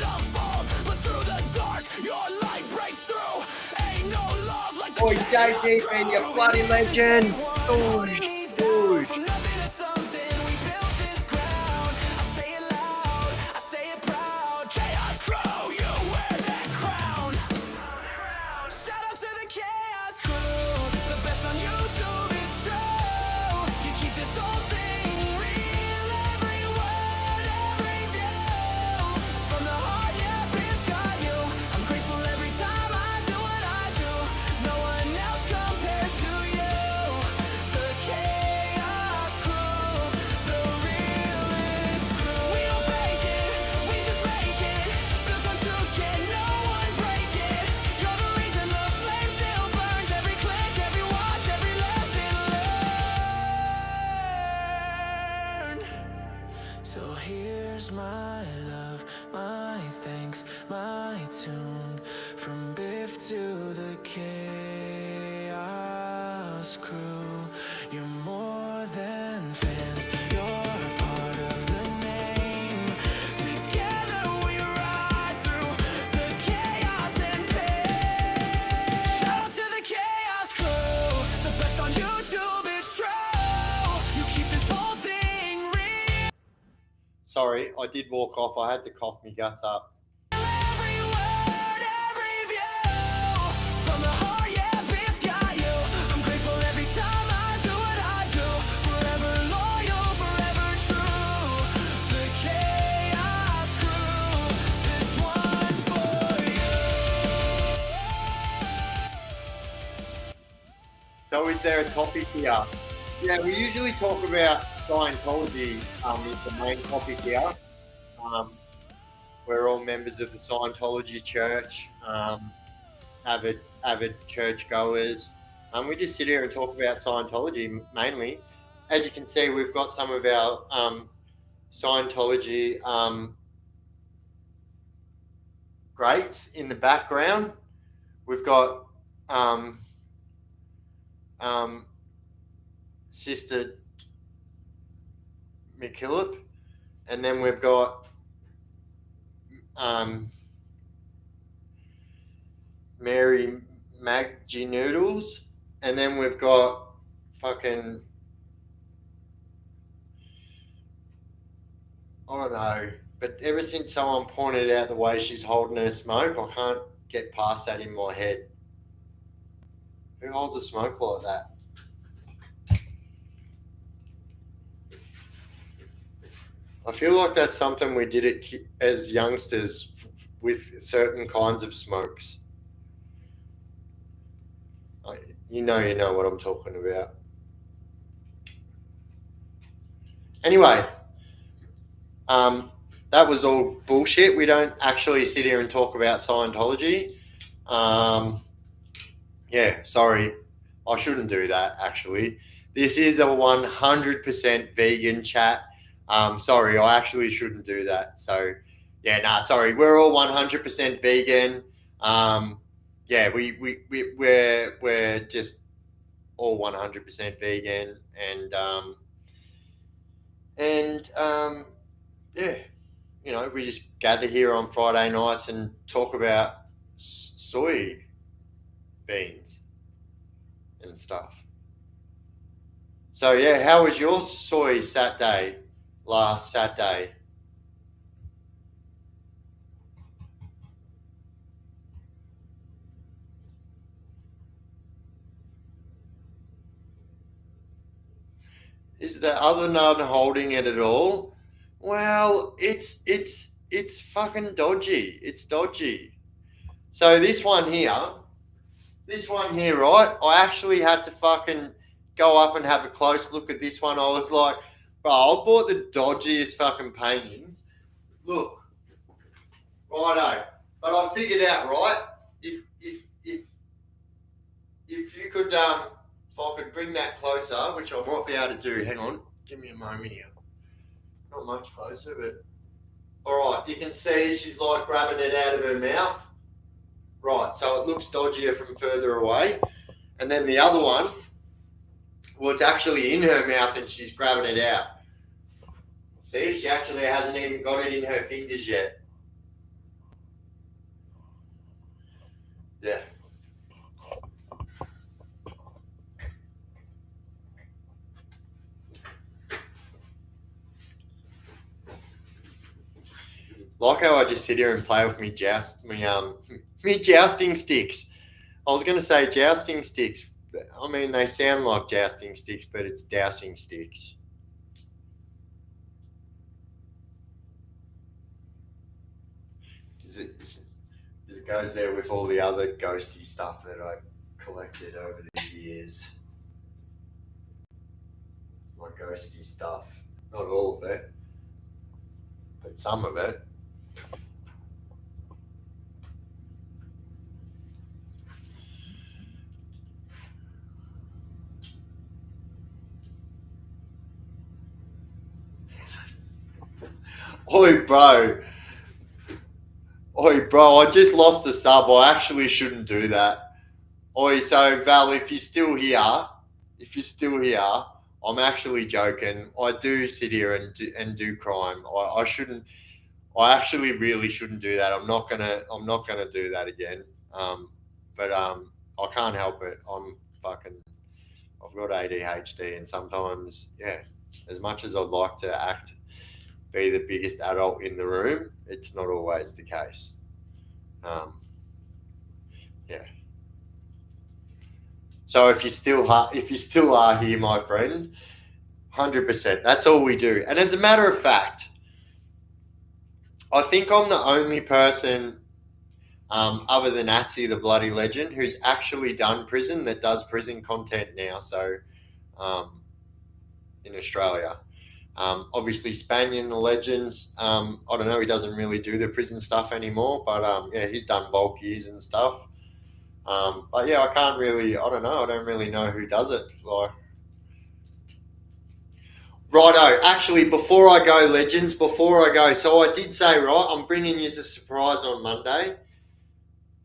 but through the dark, your light breaks through. Ain't no love like the Oi, JDB, you bloody legend. Douche, douche. From nothing to something, we built this ground. I say it loud, I say it proud. Chaos Crew, you wear that crown. Shout out to the Chaos Crew, the best on YouTube, it's true. You keep this whole thing real, every word, every view. From the heart, yeah, Biff's got you. I'm grateful every time I do what I do. No one else compares to you. The Chaos Crew, the realest crew. We don't fake it, we just make it. Built on truth, can no one break it. You're the reason the flame still burns. Every click, every watch, every lesson learned. So here's my love, my thanks, my tune. From Biff to the Chaos Crew. You're more than fans, you're part of the name. Together we ride through the chaos and pain. Shout out to the Chaos Crew, the best on YouTube, it's true. You keep this whole thing real. Sorry, I did walk off. I had to cough my guts up. Every word, every view. From the heart, yeah, Biff's got you. I'm grateful every time I do what I do. Forever loyal, forever true. The Chaos Crew, this one's for you. So is there a topic here? Yeah, we usually talk about Scientology is the main topic here. We're all members of the Scientology Church, avid churchgoers. We just sit here and talk about Scientology mainly. As you can see, we've got some of our Scientology greats in the background. We've got Sister McKillop, and then we've got Mary Maggie Noodles, and then we've got fucking, I don't know, but ever since someone pointed out the way she's holding her smoke, I can't get past that in my head. Who holds a smoke like that? I feel like that's something we did as youngsters with certain kinds of smokes. You know what I'm talking about. Anyway, that was all bullshit. We don't actually sit here and talk about Scientology. Yeah, sorry. I shouldn't do that, actually. This is a 100% vegan chat. Sorry, I actually shouldn't do that. So, yeah, sorry. We're all 100% vegan. Yeah, we're just all 100% vegan, and yeah, we just gather here on Friday nights and talk about soy beans and stuff. So yeah, how was your soy Saturday last Saturday? Is the other nun holding it at all? Well, it's fucking dodgy. It's dodgy. So this one here, right? I actually had to fucking go up and have a close look at this one. I was like, bro, I bought the dodgiest fucking paintings. Look, righto. But I figured out, right? If you could, if I could bring that closer, which I might be able to do. Hang on, give me a moment here. Not much closer, but all right. You can see she's like grabbing it out of her mouth. Right, so it looks dodgier from further away. And then the other one, well, it's actually in her mouth and she's grabbing it out. See, she actually hasn't even got it in her fingers yet. Yeah. Like how I just sit here and play with me jousting sticks. I was going to say jousting sticks. I mean, they sound like jousting sticks, but it's dousing sticks. It goes there with all the other ghosty stuff that I collected over the years. My ghosty stuff. Not all of it, but some of it. Oi, bro, I just lost a sub. I actually shouldn't do that. Oi, so Val, if you're still here, I'm actually joking. I do sit here and do crime. I shouldn't. I actually really shouldn't do that. I'm not gonna do that again. But I can't help it. I've got ADHD, and sometimes, yeah, as much as I'd like to be the biggest adult in the room, it's not always the case. Yeah. So if you still are here, my friend, 100%. That's all we do. And as a matter of fact, I think I'm the only person, other than Atsi, the bloody legend, who's actually done prison, that does prison content now. So, in Australia. Obviously, Spanian, the legends. I don't know. He doesn't really do the prison stuff anymore, but yeah, he's done bulk years and stuff. But yeah, I can't really. I don't know. I don't really know who does it. Like, righto. Actually, before I go, legends. So I did say, right, I'm bringing you a surprise on Monday.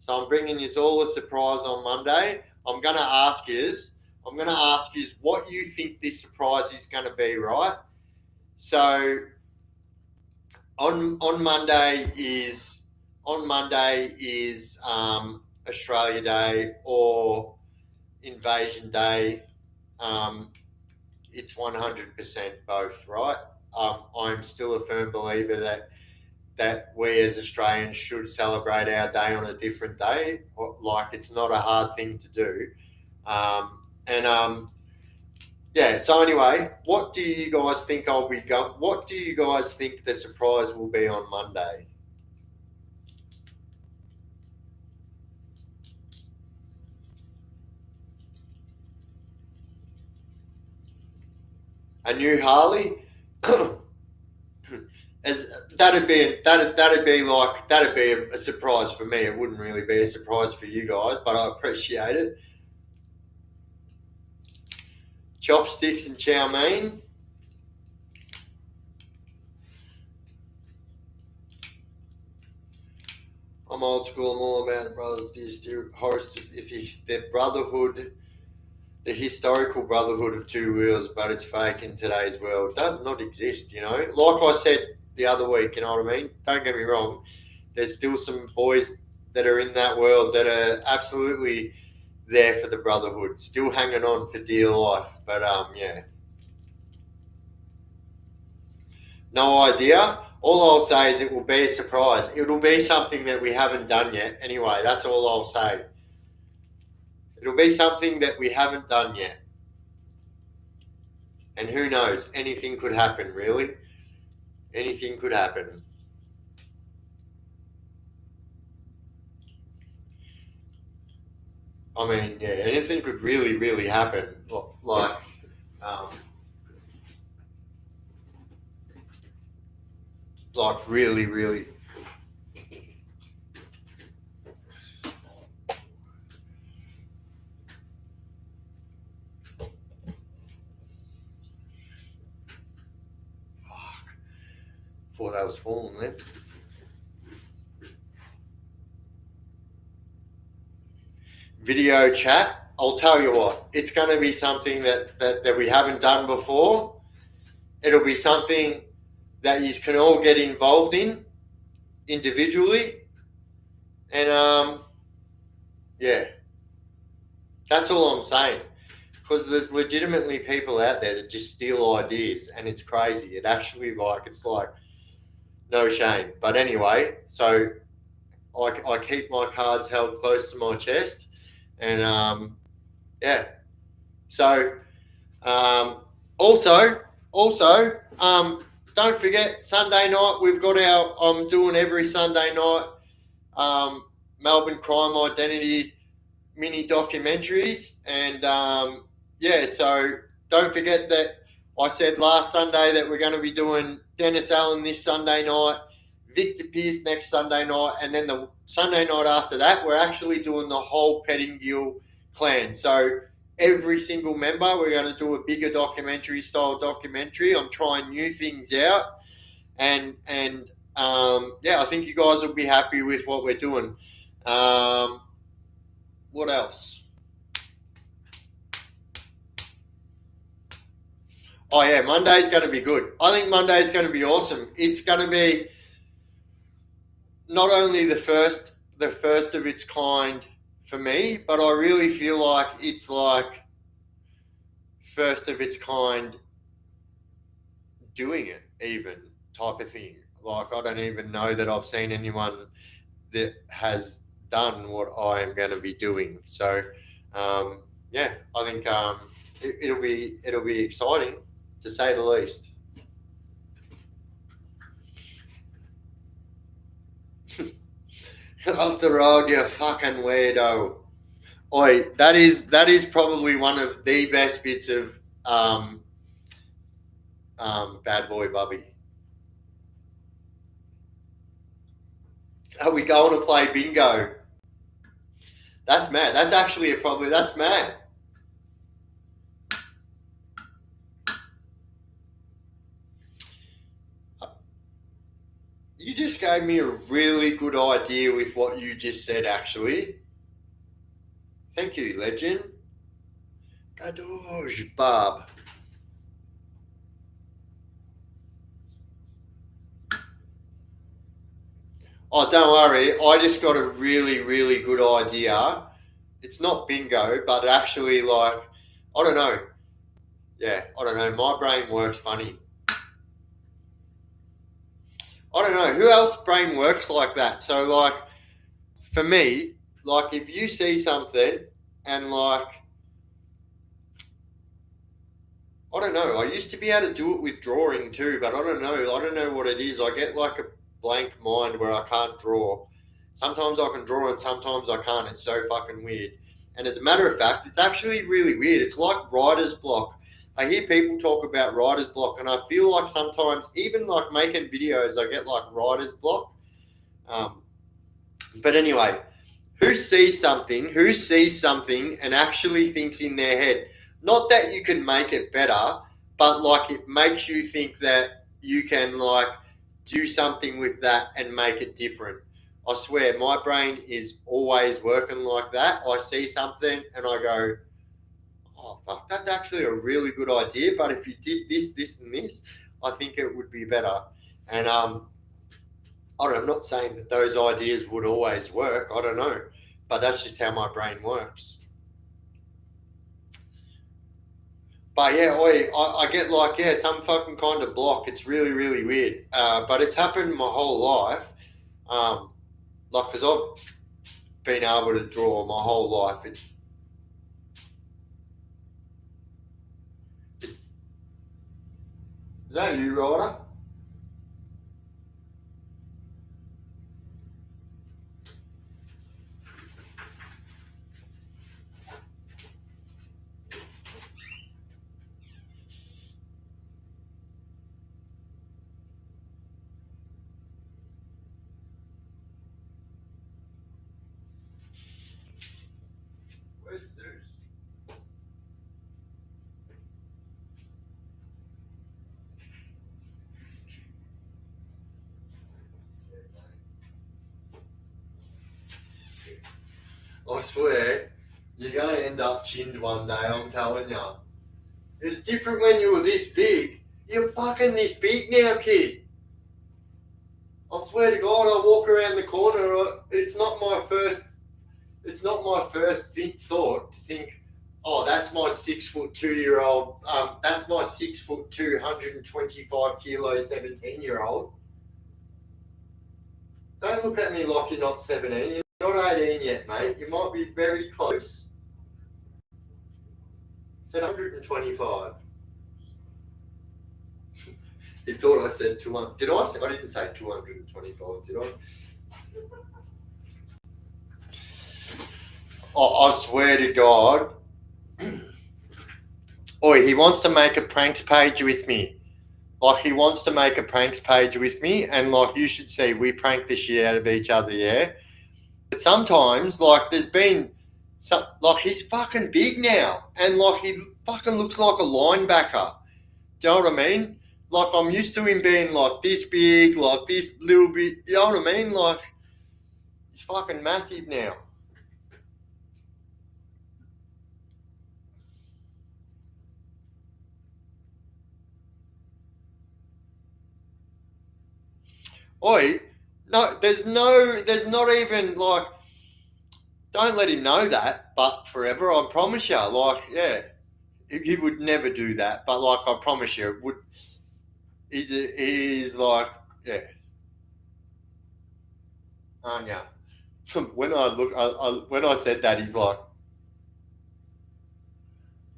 So I'm bringing you all a surprise on Monday. I'm gonna ask you what you think this surprise is gonna be, right? So on Monday is Australia Day or Invasion Day. It's 100% both, right? I'm still a firm believer that we as Australians should celebrate our day on a different day. Like, it's not a hard thing to do. And yeah. So anyway, what do you guys think I'll be going? What do you guys think the surprise will be on Monday? A new Harley? As that'd be a surprise for me. It wouldn't really be a surprise for you guys, but I appreciate it. Chopsticks and chow mein. I'm old school. I'm all about the brothers. The brotherhood, the historical brotherhood of two wheels, but it's fake in today's world. It does not exist, you know. Like I said the other week, you know what I mean? Don't get me wrong. There's still some boys that are in that world that are absolutely there for the brotherhood, still hanging on for dear life. But yeah. No idea. All I'll say is it will be a surprise. It'll be something that we haven't done yet. Anyway, that's all I'll say. It'll be something that we haven't done yet. And who knows? Anything could happen, really. Anything could happen. I mean, yeah, anything could really, really happen. Um, like really, really. Thought I was falling there. Video chat. I'll tell you what, it's going to be something that we haven't done before. It'll be something that you can all get involved in individually. And yeah, that's all I'm saying. Because there's legitimately people out there that just steal ideas, and it's crazy. It's like no shame. But anyway, so I keep my cards held close to my chest, and yeah. So also, don't forget Sunday night we've got I'm doing every Sunday night Melbourne Crime Identity mini documentaries, and yeah. So don't forget that I said last Sunday that we're going to be doing Dennis Allen this Sunday night, Victor Pearce next Sunday night, and then the Sunday night after that, we're actually doing the whole Pettingill clan. So every single member, we're going to do a bigger style documentary. I'm trying new things out, and yeah, I think you guys will be happy with what we're doing. What else? Oh yeah, Monday's going to be good. I think Monday's going to be awesome. It's going to be not only the first of its kind for me, but I really feel like it's like first of its kind doing it, even type of thing. Like, I don't even know that I've seen anyone that has done what I am going to be doing. So yeah, I think it'll be exciting, to say the least. Off the road, you fucking weirdo. Oi, that is probably one of the best bits of Bad Boy Bubby. Are we going to play bingo? That's mad. That's actually that's mad. You just gave me a really good idea with what you just said, actually. Thank you, legend. Gadoosh, Bob. Oh, don't worry. I just got a really, really good idea. It's not bingo, but actually, like, I don't know. Yeah, I don't know. My brain works funny. I don't know. Who else brain works like that? So, like, for me, like, if you see something and, like, I don't know. I used to be able to do it with drawing too, but I don't know. I don't know what it is. I get like a blank mind where I can't draw. Sometimes I can draw and sometimes I can't. It's so fucking weird. And as a matter of fact, it's actually really weird. It's like writer's block. I hear people talk about writer's block, and I feel like sometimes, even like making videos, I get like writer's block. Um, but anyway, who sees something, and actually thinks in their head, not that you can make it better, but like it makes you think that you can like do something with that and make it different. I swear, my brain is always working like that. I see something and I go, oh fuck, that's actually a really good idea, but if you did this, this, and this, I think it would be better. And I'm not saying that those ideas would always work. I don't know, but that's just how my brain works. But yeah, I get like, yeah, some fucking kind of block. It's really, really weird. But it's happened my whole life. Like, because I've been able to draw my whole life. Is that you, Ryder? Where's Zeus? I swear, you're going to end up chinned one day, I'm telling you. It was different when you were this big. You're fucking this big now, kid. I swear to God, I walk around the corner. It's not my first thought to think, oh, that's my 6'2" that's my 6'2", 125 kilo 17-year-old. Don't look at me like you're not 17. You're not 18 yet, mate. You might be very close. I said 125. He thought I said 200. Did I say? I didn't say 225, did I? I swear to God. Oi, he wants to make a pranks page with me. Like, he wants to make a pranks page with me, and like, you should see, we prank the shit out of each other, yeah? But sometimes, like, there's been some, like, he's fucking big now, and like, he fucking looks like a linebacker. Do you know what I mean? Like, I'm used to him being like this big, like this little bit, you know what I mean? Like, he's fucking massive now. Oi, no, there's not even like, don't let him know that, but forever, I promise you, like, yeah, he would never do that, but like, I promise you, it would, he's like, yeah, yeah. When I look, when I said that, he's like,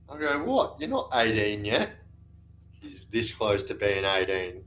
I go, what? You're not 18 yet. He's this close to being 18.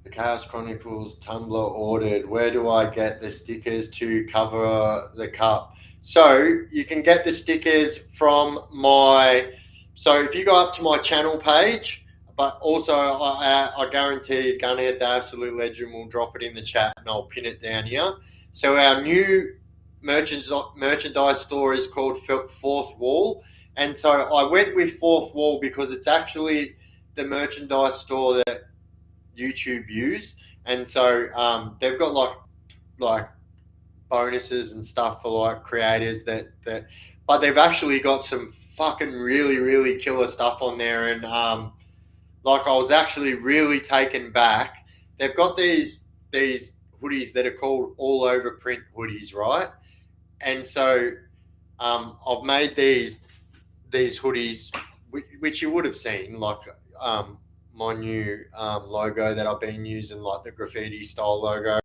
The Chaos Chronicles Tumblr ordered. Where do I get the stickers to cover the cup? So you can get the stickers from my. So if you go up to my channel page, but also I guarantee Gunhead, the Absolute Legend, will drop it in the chat and I'll pin it down here. So our new merchandise store is called Fourth Wall. And so I went with Fourth Wall because it's actually the merchandise store that YouTube use. And so they've got like bonuses and stuff for like creators that but they've actually got some fucking really killer stuff on there, and like I was actually really taken back. They've got these hoodies that are called all over print hoodies, right? And so I've made these hoodies, which you would have seen, like my new logo that I've been using, like the graffiti style logo.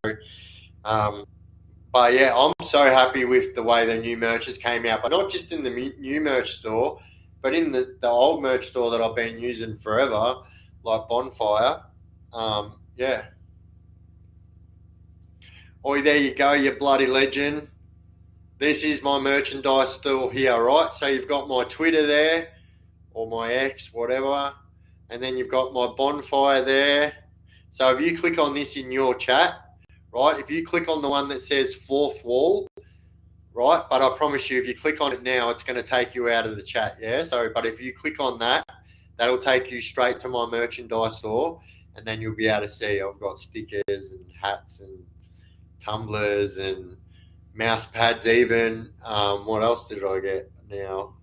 But yeah, I'm so happy with the way the new merches came out, but not just in the new merch store, but in the old merch store that I've been using forever, like Bonfire. Yeah. Oi, there you go, you bloody legend. This is my merchandise store here, right? So you've got my Twitter there, or my X, whatever, and then you've got my Bonfire there. So if you click on this in your chat, right, if you click on the one that says fourth wall, right, but I promise you, if you click on it now, it's going to take you out of the chat, yeah? So, but if you click on that, that'll take you straight to my merchandise store, and then you'll be able to see I've got stickers and hats and tumblers and mouse pads even. What else did I get now?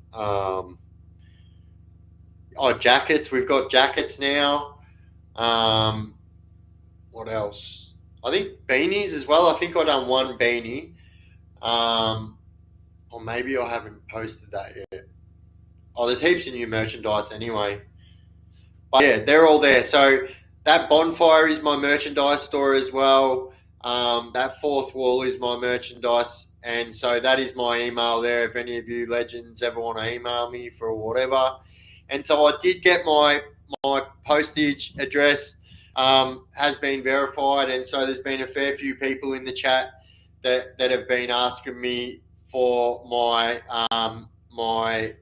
Jackets. We've got jackets now. What else? I think beanies as well. I think I done one beanie. Or maybe I haven't posted that yet. Oh, there's heaps of new merchandise anyway. But yeah, they're all there. So that Bonfire is my merchandise store as well. That fourth wall is my merchandise. And so that is my email there if any of you legends ever want to email me for whatever. And so I did get my postage address has been verified. And so there's been a fair few people in the chat that have been asking me for my my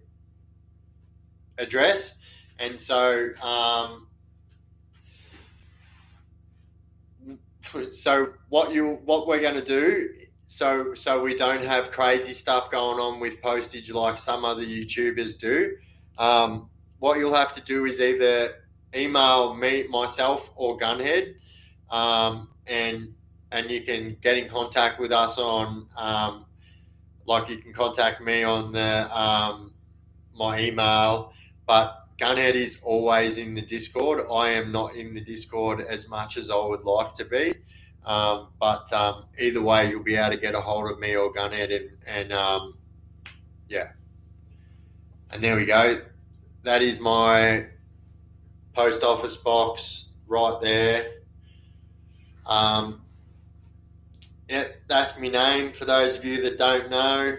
address. And so so what we're going to do, so we don't have crazy stuff going on with postage like some other YouTubers do, what you'll have to do is either email me, myself, or Gunhead, and you can get in contact with us on like you can contact me on the my email, but Gunhead is always in the Discord. I am not in the Discord as much as I would like to be. But either way, you'll be able to get a hold of me or Gunhead, and yeah. And there we go. That is my post office box right there. Yep, that's my name. For those of you that don't know,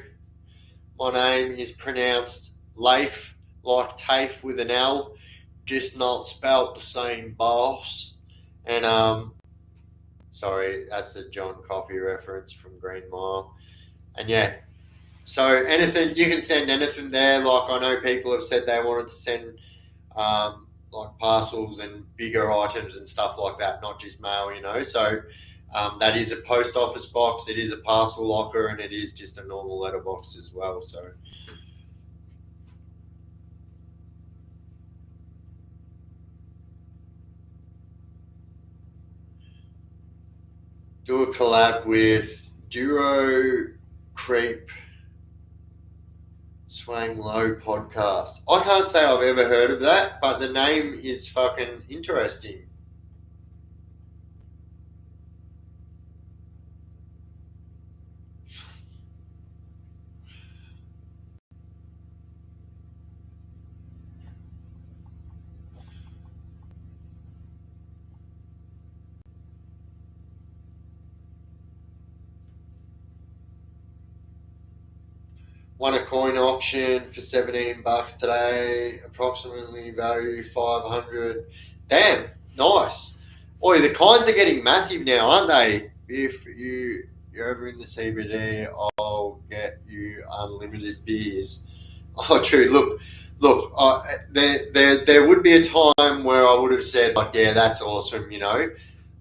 my name is pronounced Leif, like TAFE with an L, just not spelt the same, boss. And sorry, that's a John Coffey reference from Green Mile. And yeah, so anything, you can send anything there. Like I know people have said they wanted to send like parcels and bigger items and stuff like that, not just mail, you know. So that is a post office box, it is a parcel locker, and it is just a normal letterbox as well. So do a collab with Duro Creep Swang Low podcast. I can't say I've ever heard of that, but the name is fucking interesting. Won a coin auction for $17 today, approximately value 500. Damn, nice. Boy, the coins are getting massive now, aren't they? If you're ever in the CBD, I'll get you unlimited beers. Oh, true. Look. There would be a time where I would have said, like, yeah, that's awesome, you know.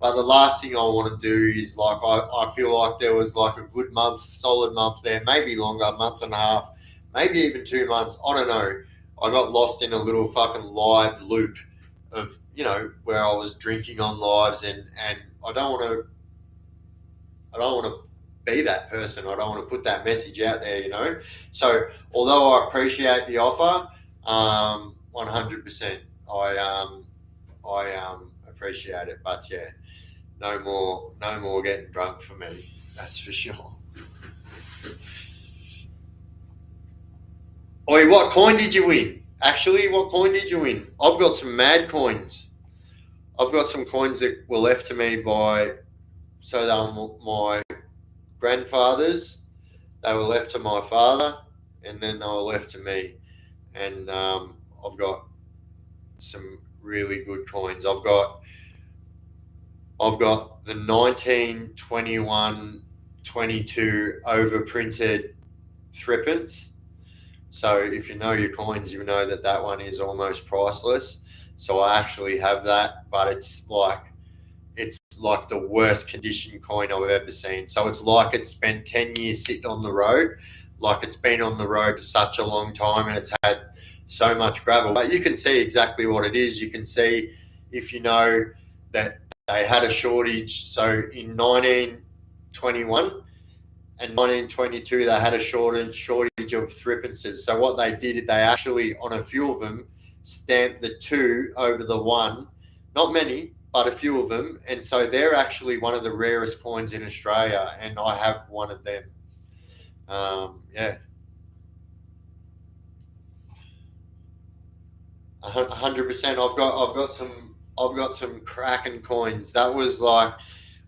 But the last thing I want to do is, like, I feel like there was like a good month, solid month there, maybe longer, month and a half, maybe even 2 months. I don't know. I got lost in a little fucking live loop of, you know, where I was drinking on lives, and I don't want to be that person. I don't want to put that message out there, you know. So although I appreciate the offer, 100%, I appreciate it. But yeah, no more getting drunk for me. That's for sure. Oi, what coin did you win? Actually, what coin did you win? I've got some mad coins. I've got some coins that were left to me by, so they were my grandfather's. They were left to my father, and then they were left to me. And I've got some really good coins. I've got the 1921, 22 overprinted threepence. So if you know your coins, you know that one is almost priceless. So I actually have that, but it's like the worst condition coin I've ever seen. So it's like it's spent 10 years sitting on the road, like it's been on the road for such a long time, and it's had so much gravel. But you can see exactly what it is. You can see, if you know, that they had a shortage. So in 1921 and 1922, they had a shortage of threepences. So what they did, they actually, on a few of them, stamped the 2 over the 1. Not many, but a few of them. And so they're actually one of the rarest coins in Australia, and I have one of them. Yeah. 100%. I've got some cracking coins. That was like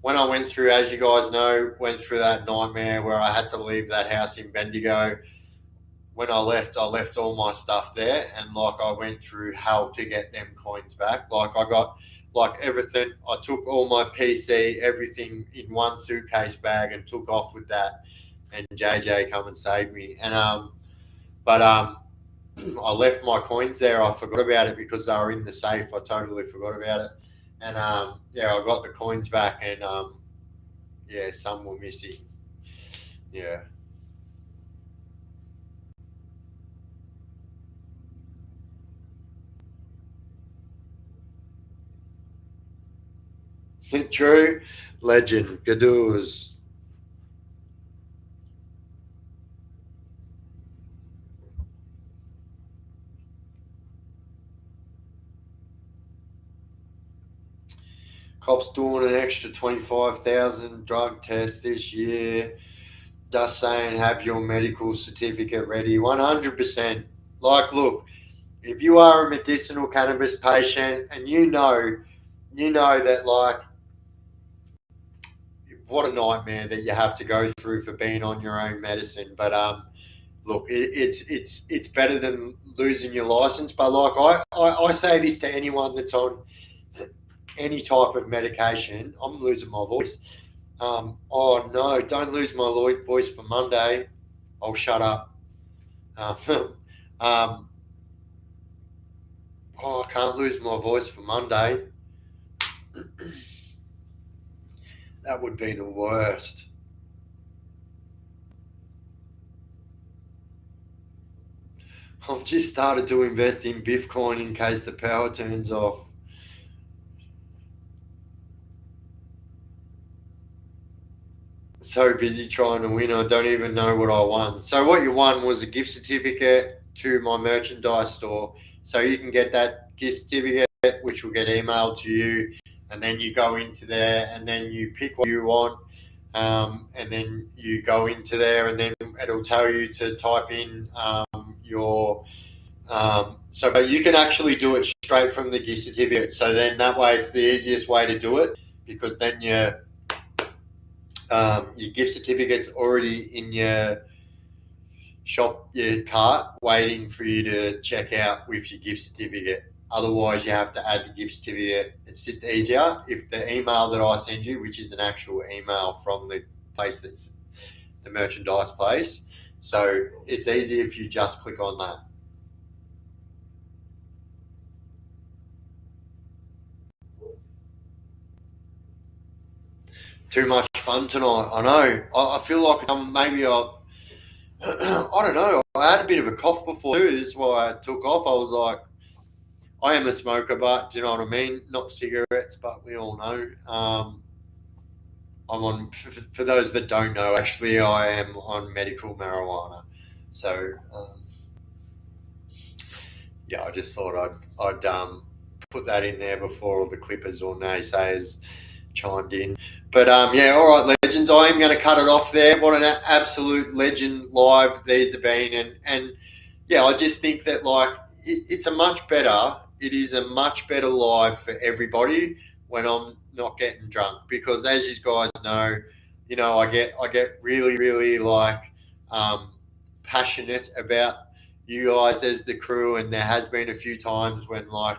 when I went through, as you guys know, that nightmare where I had to leave that house in Bendigo. When I left all my stuff there, and like I went through hell to get them coins back. Like I got everything. I took all my PC, everything in one suitcase bag, and took off with that. And JJ come and saved me. And I left my coins there. I forgot about it because they were in the safe. I totally forgot about it. And yeah, I got the coins back, and yeah, some were missing. Yeah. True. Legend. Gadoos. Cops doing an extra 25,000 drug test this year. Just saying, have your medical certificate ready. 100%. Like, look, if you are a medicinal cannabis patient, and you know that, like, what a nightmare that you have to go through for being on your own medicine. But look, it's better than losing your license. But like I say this to anyone that's on any type of medication. I'm losing my voice. Oh no, don't lose my voice for Monday. I'll shut up. Oh, I can't lose my voice for Monday. That would be the worst. I've just started to invest in Biff coin in case the power turns off. So busy trying to win, I don't even know what I won. So what you won was a gift certificate to my merchandise store. So you can get that gift certificate, which will get emailed to you, and then you go into there, and then you pick what you want, and then you go into there, and then it'll tell you to type in your. But you can actually do it straight from the gift certificate. So then that way, it's the easiest way to do it, because then your gift certificate's already in your shop, your cart, waiting for you to check out with your gift certificate. Otherwise, you have to add the gift certificate. It's just easier if the email that I send you, which is an actual email from the place that's the merchandise place. So it's easy if you just click on that. Too much fun tonight. I know. I feel like maybe I don't know. I had a bit of a cough before too. That's why I took off. I was like, I am a smoker, but do you know what I mean? Not cigarettes, but we all know. I'm on. For those that don't know, actually, I am on medical marijuana. So yeah, I just thought I'd put that in there before all the clippers or naysayers chimed in. But yeah, all right, legends. I am going to cut it off there. What an absolute legend live these have been, and yeah, I just think that like it's a much better. It is a much better live for everybody when I'm not getting drunk because, as you guys know, I get really like um, passionate about you guys as the crew, and there has been a few times when like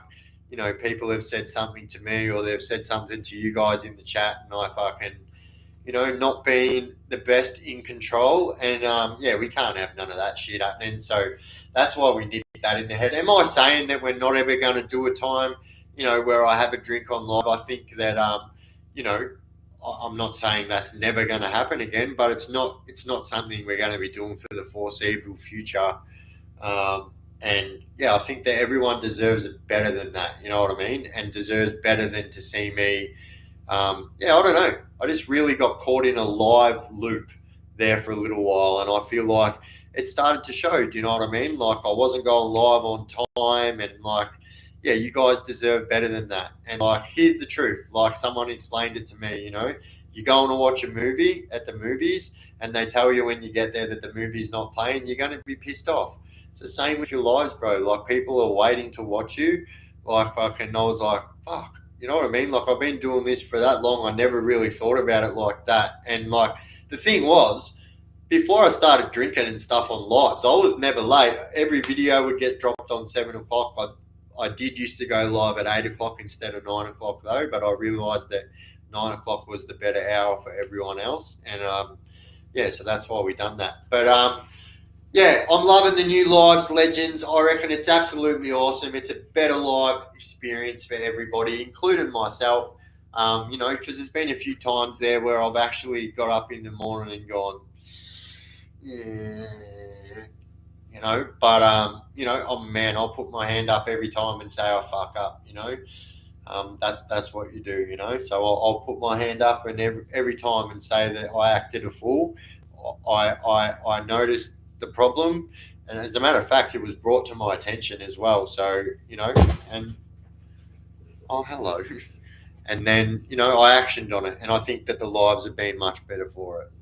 people have said something to me or they've said something to you guys in the chat, and I fucking not being the best in control. And yeah, we can't have none of that shit happening. So that's why we need that in the head. Am I saying that we're not ever going to do a time, where I have a drink on live? I think that, you know, I'm not saying that's never going to happen again, but it's not something we're going to be doing for the foreseeable future. And yeah, I think that everyone deserves it better than that. You know what I mean? And deserves better than to see me. Yeah, I don't know. I just really got caught in a live loop there for a little while, and I feel like it started to show. Do you know what I mean? Like I wasn't going live on time, and like, yeah, you guys deserve better than that. And like, here's the truth. Like someone explained it to me. You're going to watch a movie at the movies, and they tell you when you get there that the movie's not playing. You're going to be pissed off. It's the same with your lives, bro. Like people are waiting to watch you. Like fucking, I was like, fuck. You know what I mean? Like I've been doing this for that long. I never really thought about it like that. And like the thing was, before I started drinking and stuff on lives, I was never late. Every video would get dropped on 7 o'clock. I did used to go live at 8 o'clock instead of 9 o'clock though, but I realised that 9 o'clock was the better hour for everyone else. And yeah, so that's why we done that. But yeah, I'm loving the new lives, legends. I reckon it's absolutely awesome. It's a better live experience for everybody, including myself. Because there's been a few times there where I've actually got up in the morning and gone, yeah, But I'm a man. I'll put my hand up every time and say I fuck up. That's what you do. So I'll put my hand up and every time and say that I acted a fool. I noticed the problem, and as a matter of fact, it was brought to my attention as well. So and oh hello, and then I actioned on it, and I think that the lives have been much better for it.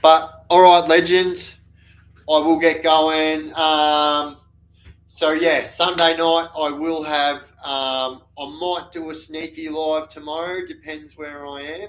But all right, legends, I will get going. So yeah, Sunday night I will have. I might do a sneaky live tomorrow. Depends where I am,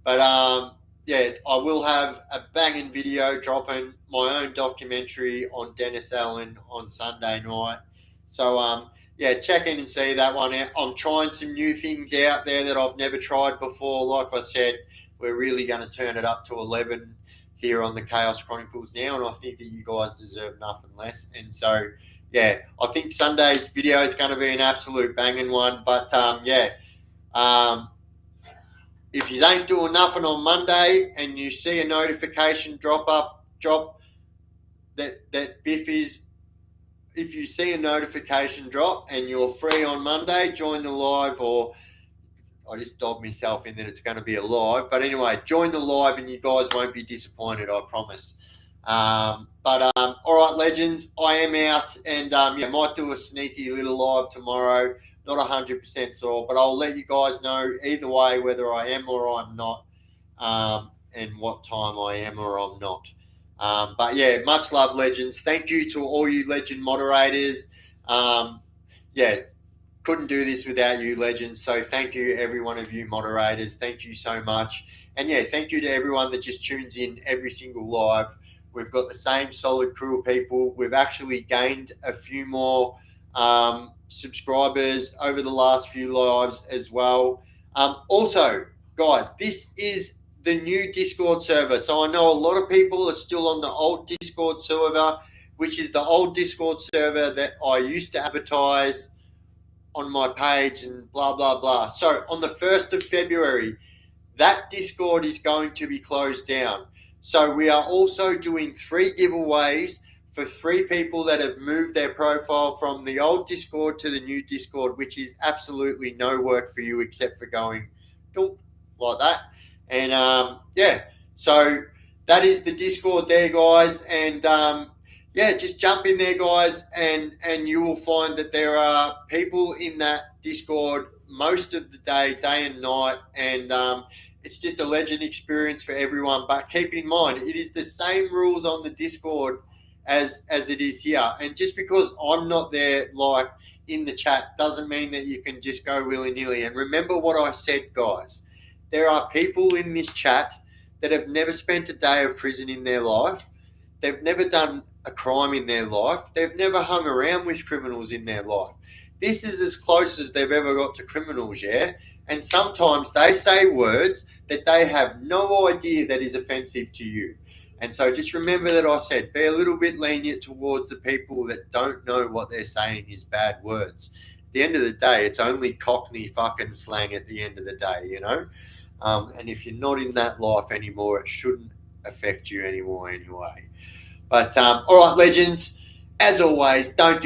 but yeah, I will have a banging video dropping my own documentary on Dennis Allen on Sunday night. So yeah, check in and see that one out. I'm trying some new things out there that I've never tried before. Like I said, we're really going to turn it up to 11 here on the Chaos Chronicles now, and I think that you guys deserve nothing less. And so yeah, I think Sunday's video is going to be an absolute banging one. But yeah. If you ain't doing nothing on Monday and you see a notification drop that Biff is, if you see a notification drop and you're free on Monday, join the live, or I just dobbed myself in that it's going to be a live. But anyway, join the live and you guys won't be disappointed, I promise. But all right, legends, I am out, and yeah, might do a sneaky little live tomorrow. Not 100% sure, but I'll let you guys know either way whether I am or I'm not, and what time I am or I'm not. But yeah, much love, legends. Thank you to all you legend moderators. Yeah, couldn't do this without you, legends. So thank you, every one of you moderators. Thank you so much. And yeah, thank you to everyone that just tunes in every single live. We've got the same solid crew of people. We've actually gained a few more subscribers over the last few lives as well. Also, guys, this is the new Discord server. So I know a lot of people are still on the old Discord server, which is the old Discord server that I used to advertise on my page and blah, blah, blah. So on the 1st of February, that Discord is going to be closed down. So we are also doing 3 giveaways for 3 people that have moved their profile from the old Discord to the new Discord, which is absolutely no work for you except for going like that. And yeah, so that is the Discord there, guys. And yeah, just jump in there, guys, and you will find that there are people in that Discord most of the day and night, and it's just a legend experience for everyone. But keep in mind, it is the same rules on the Discord as it is here. And just because I'm not there, like in the chat, doesn't mean that you can just go willy-nilly. And remember what I said, guys. There are people in this chat that have never spent a day of prison in their life. They've never done a crime in their life. They've never hung around with criminals in their life. This is as close as they've ever got to criminals, yeah? And sometimes they say words that they have no idea that is offensive to you. And so just remember that I said, be a little bit lenient towards the people that don't know what they're saying is bad words. At the end of the day, it's only Cockney fucking slang at the end of the day, you know? And if you're not in that life anymore, it shouldn't affect you anymore anyway. But all right, legends, as always, don't do